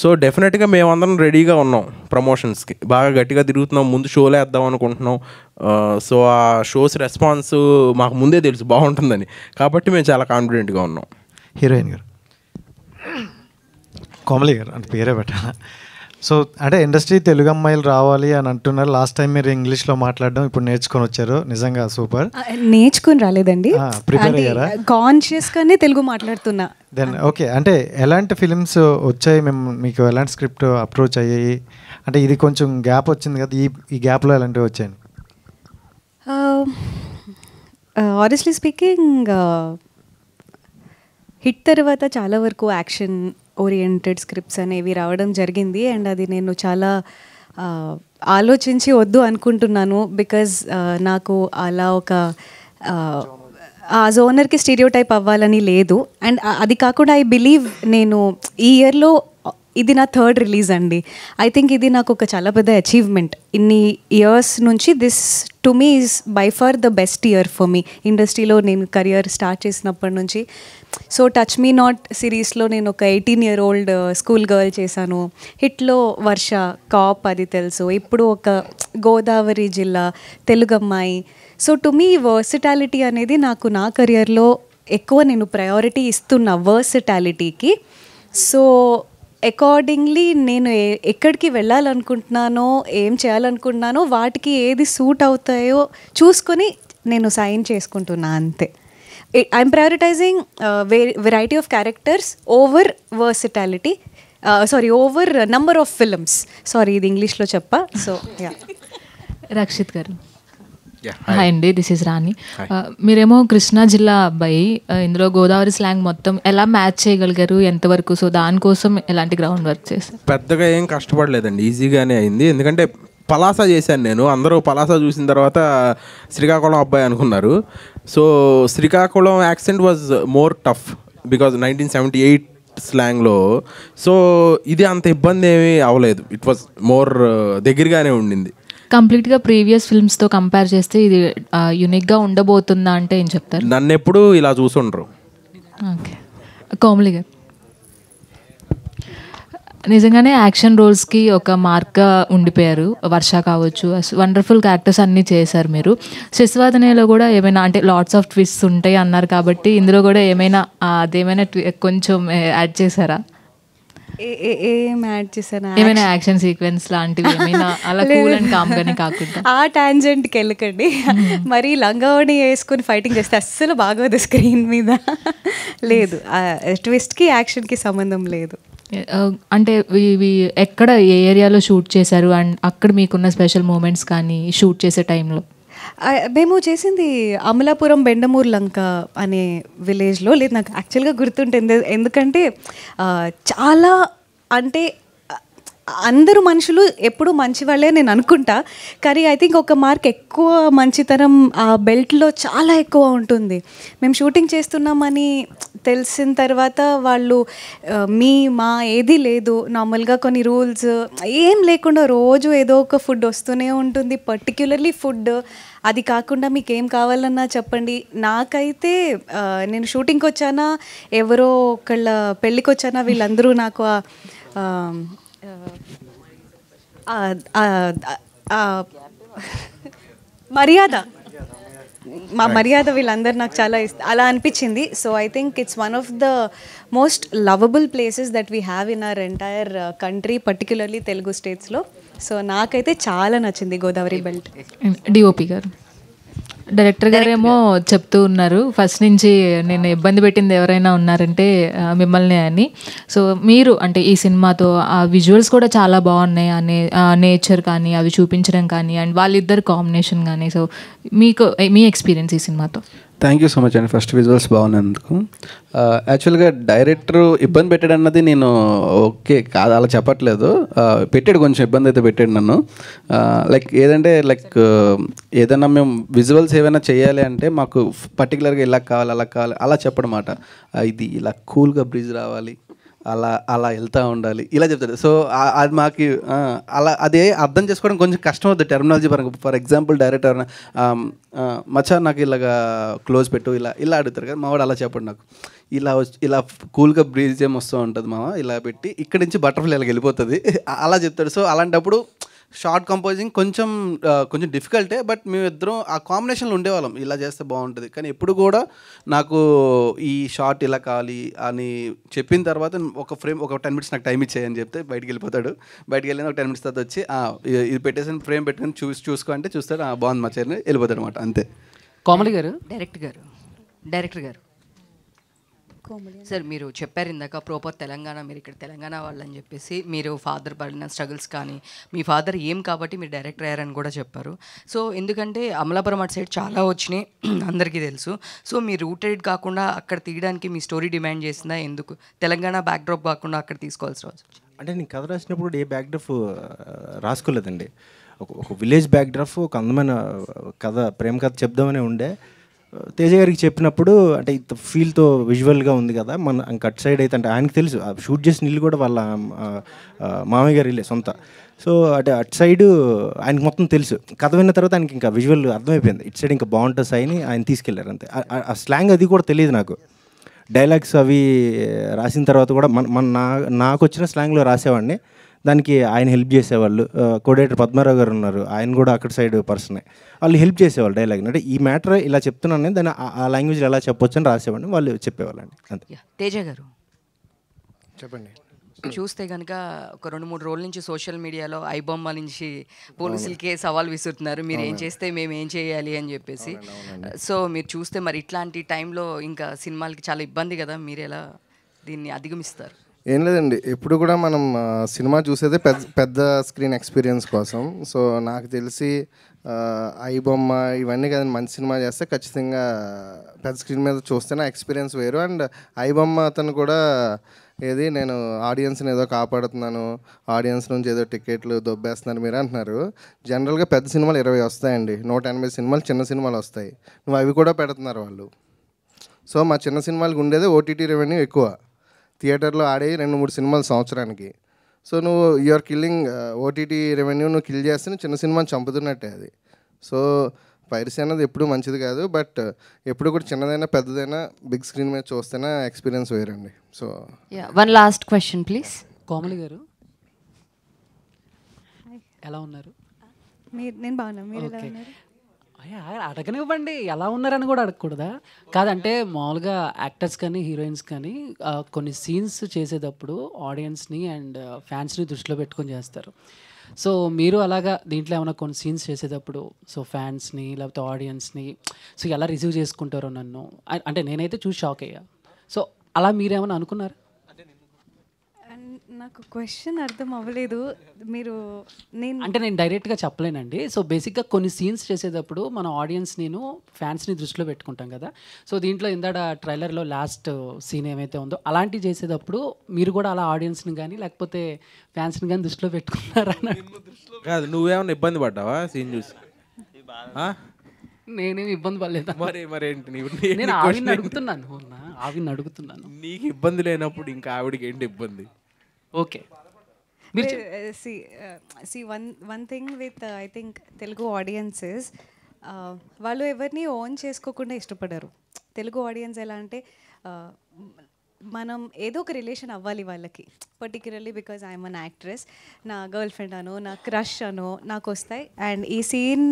సో డెఫినెట్గా మేమందరం రెడీగా ఉన్నాం ప్రమోషన్స్కి బాగా గట్టిగా తిరుగుతున్నాం ముందు షోలో వేద్దాం అనుకుంటున్నాం సో ఆ షోస్ రెస్పాన్స్ మాకు ముందే తెలుసు బాగుంటుందని కాబట్టి మేము చాలా కాన్ఫిడెంట్గా ఉన్నాం హీరోయిన్ గారు కోమలి గారు అంటే పేరే పెట్టాలా సో అంటే ఇండస్ట్రీ తెలుగు అమ్మాయిలు రావాలి అని అంటున్నారు లాస్ట్ టైం మీరు ఇంగ్లీష్లో మాట్లాడడం ఇప్పుడు నేర్చుకొని వచ్చారు నిజంగా సూపర్ నేర్చుకుని రాలేదండి ప్రిపేర్ అయ్యారా కాన్షియస్గానే తెలుగు మాట్లాడుతున్నా దెన్ ఓకే అంటే ఎలాంటి ఫిలిమ్స్ వచ్చాయి మీకు ఎలాంటి స్క్రిప్ట్ అప్రోచ్ అయ్యాయి అంటే ఇది కొంచెం గ్యాప్ వచ్చింది కదా ఈ గ్యాప్లో ఎలాంటివి వచ్చాయి ఆనెస్ట్లీ స్పీకింగ్ హిట్ తర్వాత చాలా వరకు యాక్షన్ ఓరియంటెడ్ స్క్రిప్ట్స్ అనేవి రావడం జరిగింది. అండ్ అది నేను చాలా ఆలోచించి వద్దు అనుకుంటున్నాను. బికాజ్ నాకు అలా ఒక ఆ జోనర్కి స్టీరియోటైప్ అవ్వాలని లేదు. అండ్ అది కాకుండా ఐ బిలీవ్ నేను ఈ ఇయర్లో ఇది నా 3rd రిలీజ్ అండి. ఐ థింక్ ఇది నాకు ఒక చాలా పెద్ద అచీవ్మెంట్. ఇన్ని ఇయర్స్ నుంచి this to me is by for the best year for me. ఇండస్ట్రీలో నేను కెరియర్ స్టార్ట్ చేసినప్పటి నుంచి. సో టచ్ మీ నాట్ సిరీస్లో నేను ఒక 18-year-old స్కూల్ గర్ల్ చేశాను. హిట్లో వర్ష, కాప్ అది తెలుసు. ఇప్పుడు ఒక గోదావరి జిల్లా తెలుగు అమ్మాయి. సో టు మీ వర్సిటాలిటీ అనేది నాకు నా కెరియర్లో ఎక్కువ నేను ప్రయారిటీ ఇస్తున్నా వర్సిటాలిటీకి. సో అకార్డింగ్లీ నేను ఎక్కడికి వెళ్ళాలనుకుంటున్నానో ఏం చేయాలనుకుంటున్నానో వాటికి ఏది సూట్ అవుతాయో చూసుకొని నేను సైన్ చేసుకుంటున్నా అంతే. I'm prioritising variety of characters over versatility, over number of films. ఇది ఇంగ్లీష్లో చెప్పా. సో రక్షిత్ గారు. హాయ్ అండి, దిస్ ఇస్ రాణి. మీరేమో కృష్ణా జిల్లా అబ్బాయి, ఇందులో గోదావరి స్లాంగ్ మొత్తం ఎలా మ్యాచ్ చేయగలిగారు, ఎంతవరకు? సో దానికోసం ఎలాంటి గ్రౌండ్ వర్క్ చేశారు? పెద్దగా ఏం కష్టపడలేదండి, ఈజీగానే అయింది. ఎందుకంటే పలాస చేశాను నేను. అందరూ పలాస చూసిన తర్వాత శ్రీకాకుళం అబ్బాయి అనుకున్నారు. So Srikakulam accent was more tough because 1978 స్లాంగ్లో. సో ఇది అంత ఇబ్బంది ఏమీ అవ్వలేదు. ఇట్ వాజ్ మోర్ దగ్గరగానే ఉండింది. కంప్లీట్గా ప్రీవియస్ ఫిల్మ్స్తో కంపేర్ చేస్తే ఇది యూనిక్గా ఉండబోతుందా అంటే ఏం చెప్తారు? నన్ను ఎప్పుడు ఇలా చూసుండ్రు. ఓకే, కోమలి గారు. నిజంగానే యాక్షన్ రోల్స్కి ఒక మార్క్గా ఉండిపోయారు. వర్ష కావచ్చు, వండర్ఫుల్ క్యారెక్టర్స్ అన్నీ చేశారు మీరు. శశివాదనేలో కూడా ఏమైనా అంటే లాట్స్ ఆఫ్ ట్విస్ట్స్ ఉంటాయి అన్నారు కాబట్టి ఇందులో కూడా ఏమైనా అదేమైనా కొంచెం యాడ్ చేశారా? ఏం యాడ్ చేశాను? ఏమైనా యాక్షన్ సీక్వెన్స్ లాంటివి ఏమైనా అలా కూల్ అండ్ కామ్ గానే కాకుండా ఆ టాంజెంట్కి వెళ్ళకండి. మరి లంగావణి వేసుకొని ఫైటింగ్ చేస్తే అస్సలు బాగోదు స్క్రీన్ మీద. లేదు, ట్విస్ట్కి యాక్షన్కి సంబంధం లేదు. అంటే ఇవి ఎక్కడ ఏ ఏరియాలో షూట్ చేశారు అండ్ అక్కడ మీకున్న స్పెషల్ మూమెంట్స్ కానీ షూట్ చేసే టైంలో? మేము చేసింది అమలాపురం బెండమూరు లంక అనే విలేజ్లో. లేదు, నాకు యాక్చువల్గా గుర్తుంటుంది ఎందుకంటే చాలా అంటే అందరూ మనుషులు ఎప్పుడు మంచి వాళ్ళే నేను అనుకుంటా. కానీ ఐ థింక్ ఒక మార్క్ ఎక్కువ మంచితనం ఆ బెల్ట్లో చాలా ఎక్కువ ఉంటుంది. మేము షూటింగ్ చేస్తున్నామని తెలిసిన తర్వాత వాళ్ళు మా ఏది లేదు, నార్మల్గా కొన్ని రూల్స్ ఏం లేకుండా రోజు ఏదో ఒక ఫుడ్ వస్తూనే ఉంటుంది. పర్టిక్యులర్లీ ఫుడ్ అది కాకుండా మీకు ఏం కావాలన్నా చెప్పండి. నాకైతే నేను షూటింగ్కి వచ్చానా ఎవరో ఒకళ్ళ పెళ్ళికి వచ్చానా వీళ్ళందరూ నాకు మర్యాద వీళ్ళందరూ నాకు చాలా అలా అనిపించింది. So I think it's one of the most lovable places that we have in our entire country, particularly Telugu స్టేట్స్లో. సో నాకైతే చాలా నచ్చింది గోదావరి బెల్ట్. డిఓపి గారు, డైరెక్టర్ గారేమో చెప్తూ ఉన్నారు ఫస్ట్ నుంచి నేను ఇబ్బంది పెట్టింది ఎవరైనా ఉన్నారంటే మిమ్మల్ని అని. సో మీరు అంటే ఈ సినిమాతో ఆ విజువల్స్ కూడా చాలా బాగున్నాయి అనే నేచర్ కానీ అవి చూపించడం కానీ అండ్ వాళ్ళిద్దరు కాంబినేషన్ కానీ. సో మీకు మీ ఎక్స్పీరియన్స్ ఈ సినిమాతో? థ్యాంక్ యూ సో మచ్ అండి. ఫస్ట్ విజువల్స్ బాగున్నందుకు. యాక్చువల్గా డైరెక్టర్ ఇబ్బంది పెట్టాడు అన్నది నేను ఓకే కాదు అలా చెప్పట్లేదు. పెట్టాడు, కొంచెం ఇబ్బంది అయితే పెట్టాడు నన్ను. లైక్ ఏదంటే ఏదైనా మేము విజువల్స్ ఏమైనా చేయాలి అంటే మాకు పర్టికులర్గా ఇలా కావాలి అలా కావాలి అలా చెప్పడమాట. ఇది ఇలా కూల్గా బ్రిడ్జ్ రావాలి, అలా వెళ్తూ ఉండాలి ఇలా చెప్తాడు. సో అది మాకు అదే అర్థం చేసుకోవడం కొంచెం కష్టం అవుతుంది టెర్మినాలజీ పరంగా. ఫర్ ఎగ్జాంపుల్ డైరెక్టర్ మచ్చా నాకు ఇలాగా క్లోజ్ పెట్టు ఇలా అడుగుతారు కదా, మావాడు అలా చెప్పండి నాకు ఇలా కూల్గా బ్రీజ్ ఏం వస్తూ ఉంటుంది మామ, ఇలా పెట్టి ఇక్కడి నుంచి బటర్ఫ్లై ఇలా వెళ్ళిపోతుంది అలా చెప్తాడు. సో అలాంటప్పుడు షార్ట్ కంపోజింగ్ కొంచెం డిఫికల్టే, బట్ మేమిద్దరం ఆ కాంబినేషన్లో ఉండేవాళ్ళం. ఇలా చేస్తే బాగుంటుంది. కానీ ఎప్పుడు కూడా నాకు ఈ షార్ట్ ఇలా కావాలి అని చెప్పిన తర్వాత ఒక 10 minutes నాకు టైం ఇచ్చేయని చెప్తే బయటికి వెళ్ళిపోతాడు. బయటికి వెళ్ళిన ఒక 10 minutes తర్వాత వచ్చి ఇది పెట్టేసి ఫ్రేమ్ పెట్టుకొని చూసుకో అంటే చూస్తాడు, బాగుంది మా చైర్ని వెళ్ళిపోతాడు అనమాట. అంతే. కోమలి గారు, డైరెక్టర్ గారు సార్ మీరు చెప్పారు ఇందాక ప్రాపర్ తెలంగాణ, మీరు ఇక్కడ తెలంగాణ వాళ్ళని చెప్పేసి, మీరు ఫాదర్ పడిన స్ట్రగుల్స్ కానీ మీ ఫాదర్ ఏం కాబట్టి మీరు డైరెక్టర్ అయ్యారని కూడా చెప్పారు. సో ఎందుకంటే అమలాపురం అటు సైడ్ చాలా వచ్చినాయి అందరికీ తెలుసు. సో మీరు రూటెడ్ కాకుండా అక్కడ తీయడానికి మీ స్టోరీ డిమాండ్ చేసిందా? ఎందుకు తెలంగాణ బ్యాక్డ్రాప్ కాకుండా అక్కడ తీసుకోవాల్సి వచ్చింది? అంటే నేను కథ రాసినప్పుడు ఏ బ్యాక్డ్రాప్ రాసుకోలేదండి. ఒక విలేజ్ బ్యాక్డ్రాప్, ఒక అందమైన కథ, ప్రేమ కథ చెప్దామనే ఉండే. తేజ గారికి చెప్పినప్పుడు అంటే ఇంత ఫీల్తో విజువల్గా ఉంది కదా, మన కట్ సైడ్ అయితే అంటే ఆయనకి తెలుసు షూట్ చేసిన ఇల్లు కూడా వాళ్ళ మామయ్య గారి ఇల్లే సొంత. సో అంటే అటు సైడు ఆయనకి మొత్తం తెలుసు. కథ విన్న తర్వాత ఆయనకి ఇంకా విజువల్ అర్థమైపోయింది, ఇటు సైడ్ ఇంకా బాగుంటుంది సాయిని ఆయన తీసుకెళ్లారు అంతే. ఆ స్లాంగ్ అది కూడా తెలియదు నాకు. డైలాగ్స్ అవి రాసిన తర్వాత కూడా నాకు వచ్చిన స్లాంగ్లో రాసేవాడిని, దానికి ఆయన హెల్ప్ చేసేవాళ్ళు. కోడేటర్ పద్మారావు గారు ఉన్నారు, ఆయన కూడా అక్కడ సైడ్ పర్సనే, వాళ్ళు హెల్ప్ చేసేవాళ్ళు డైలాగ్. అంటే ఈ మ్యాటర్ ఇలా చెప్తున్నాను, దాన్ని ఆ లాంగ్వేజ్లో ఎలా చెప్పొచ్చు అని రాసేవాడిని, వాళ్ళు చెప్పేవాళ్ళండి అంతే. తేజ గారు చెప్పండి. చూస్తే కనుక ఒక 2-3 రోజుల నుంచి సోషల్ మీడియాలో ఐబొమ్మ నుంచి పోలీసులకే సవాల్ విసురుతున్నారు, మీరు ఏం చేస్తే మేము ఏం చేయాలి అని చెప్పేసి. సో మీరు చూస్తే మరి ఇట్లాంటి టైంలో ఇంకా సినిమాలకి చాలా ఇబ్బంది కదా, మీరు ఎలా దీన్ని అధిగమిస్తారు? ఏం లేదండి, ఎప్పుడు కూడా మనం సినిమా చూసేదే పెద్ద స్క్రీన్ ఎక్స్పీరియన్స్ కోసం. సో నాకు తెలిసి ఐబొమ్మ ఇవన్నీ కదండి, మంచి సినిమా చేస్తే ఖచ్చితంగా పెద్ద స్క్రీన్ మీద చూస్తేనే ఎక్స్పీరియన్స్ వేరు. అండ్ ఐబొమ్మ అతను కూడా ఏది నేను ఆడియన్స్ని ఏదో కాపాడుతున్నాను, ఆడియన్స్ నుంచి ఏదో టికెట్లు దొబ్బేస్తున్నారు మీరు అంటున్నారు. జనరల్గా పెద్ద సినిమాలు 20 వస్తాయండి, 180 సినిమాలు చిన్న సినిమాలు వస్తాయి, నువ్వు అవి కూడా పెడుతున్నారు వాళ్ళు. సో మా చిన్న సినిమాలకు ఉండేదే ఓటీటీ రెవెన్యూ ఎక్కువ, థియేటర్లో ఆడే 2-3 సినిమాలు సంవత్సరానికి. సో నువ్వు యూఆర్ కిల్లింగ్ ఓటీటీ రెవెన్యూ, నువ్వు కిల్ చేస్తే చిన్న సినిమాని చంపుతున్నట్టే అది. సో పైరసీ అన్నది ఎప్పుడు మంచిది కాదు, బట్ ఎప్పుడు కూడా చిన్నదైనా పెద్దదైనా బిగ్ స్క్రీన్ మీద చూస్తేనే ఎక్స్పీరియన్స్ వేరండి. So one last question please. Komali గారు ఎలా ఉన్నారు? నేను బాగున్నా, మీరు ఎలా ఉన్నారు? అడగనివ్వండి, ఎలా ఉన్నారని కూడా అడగకూడదా? కాదంటే మామూలుగా యాక్టర్స్ కానీ హీరోయిన్స్ కానీ కొన్ని సీన్స్ చేసేటప్పుడు ఆడియన్స్ని అండ్ ఫ్యాన్స్ని దృష్టిలో పెట్టుకొని చేస్తారు. సో మీరు అలాగా దీంట్లో ఏమైనా కొన్ని సీన్స్ చేసేటప్పుడు సో ఫ్యాన్స్ని లేకపోతే ఆడియన్స్ని సో ఎలా రిసీవ్ చేసుకుంటారో నన్ను అంటే నేనైతే చూసి షాక్ అయ్యా. సో అలా మీరేమైనా అనుకున్నారు? నాకు క్వశ్చన్ అర్థం అవ్వలేదు. మీరు నేను డైరెక్ట్గా చెప్పలేనండి. సో బేసిక్గా కొన్ని సీన్స్ చేసేటప్పుడు మన ఆడియన్స్ నేను ఫ్యాన్స్ని దృష్టిలో పెట్టుకుంటాం కదా. సో దీంట్లో ఇందాక ట్రైలర్లో లాస్ట్ సీన్ ఏమైతే ఉందో అలాంటివి చేసేటప్పుడు మీరు కూడా అలా ఆడియన్స్ని కానీ లేకపోతే ఫ్యాన్స్ని కానీ దృష్టిలో పెట్టుకున్నారా? కాదు, నువ్వేమన్నా ఇబ్బంది పడ్డావా సీన్ చూసి? నేనేమి ఇబ్బంది పడలేదు. మరేంటి నేను ఆవిడని అడుగుతున్నాను. నీకు ఇబ్బంది లేనప్పుడు ఇంకా ఆవిడకి ఏంటి ఇబ్బంది? Okay, one thing with I think Telugu audiences, వాళ్ళు ఎవరిని ఓన్ చేసుకోకుండా ఇష్టపడరు. తెలుగు ఆడియన్స్ ఎలా అంటే మనం ఏదో ఒక రిలేషన్ అవ్వాలి వాళ్ళకి, particularly because I'm an actress, నా గర్ల్ ఫ్రెండ్ అనో నా క్రష్ అనో నాకు వస్తాయి. అండ్ ఈ సీన్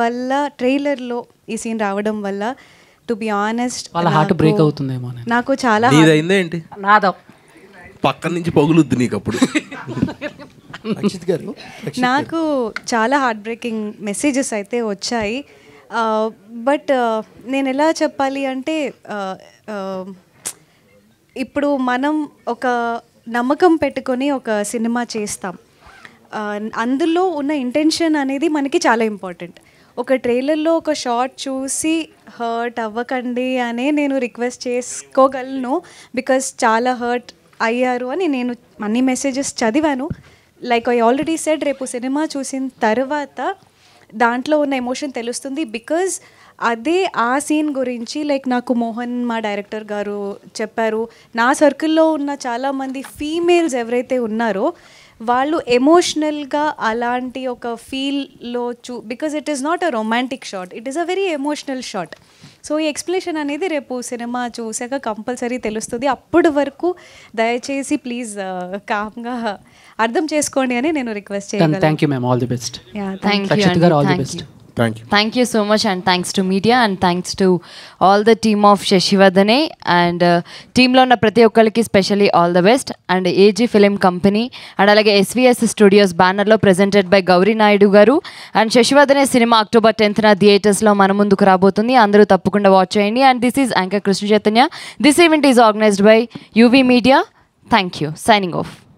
వల్ల ట్రైలర్లో ఈ సీన్ రావడం వల్ల టు బి ఆనెస్ట్ వాళ్ళ హార్ట్ బ్రేక్ అవుతుందేమో నాకు చాలా. ఏంటి నాదా పక్క నుంచి పగులుద్ది నీకు అప్పుడు? నాకు చాలా హార్ట్ బ్రేకింగ్ మెసేజెస్ అయితే వచ్చాయి. బట్ నేను ఎలా చెప్పాలి అంటే ఇప్పుడు మనం ఒక నమ్మకం పెట్టుకొని ఒక సినిమా చేస్తాం, అందులో ఉన్న ఇంటెన్షన్ అనేది మనకి చాలా ఇంపార్టెంట్. ఒక ట్రైలర్లో ఒక షార్ట్ చూసి హర్ట్ అవ్వకండి అనే నేను రిక్వెస్ట్ చేసుకోగలను, బికాస్ చాలా హర్ట్ అయ్యారు అని నేను అన్ని మెసేజెస్ చదివాను. లైక్ ఐ ఆల్రెడీ సెడ్, రేపు సినిమా చూసిన తర్వాత దాంట్లో ఉన్న ఎమోషన్ తెలుస్తుంది. బికాజ్ అదే ఆ సీన్ గురించి లైక్ నాకు మోహన్ మా డైరెక్టర్ గారు చెప్పారు, నా సర్కిల్లో ఉన్న చాలామంది ఫీమేల్స్ ఎవరైతే ఉన్నారో వాళ్ళు ఎమోషనల్గా అలాంటి ఒక ఫీల్లో because it is not a romantic shot, it is a very emotional shot. So ఈ ఎక్స్ప్లెనేషన్ అనేది రేపు సినిమా చూసాక కంపల్సరీ తెలుస్తుంది. అప్పటి వరకు దయచేసి ప్లీజ్ కామ్గా అర్థం చేసుకోండి అని నేను రిక్వెస్ట్ చేయగలను. Thank you ma'am, all the best. Thank you. Thank you. Thank you so much, and thanks to media, and thanks to all the team of Shashivadane, and team lo ఉన్న ప్రతి ఒక్కరికి specially all the best. And AG film company and అలాగే SVS studios బ్యానర్లో presented by Gauri Naidu garu. And శశివర్ధనే cinema October 10th థియేటర్స్లో మన ముందుకు రాబోతుంది. అందరూ తప్పకుండా వాచ్ చేయండి. And this is anchor Krishna Chaitanya. This event is organised by UV media. Thank you. Signing off.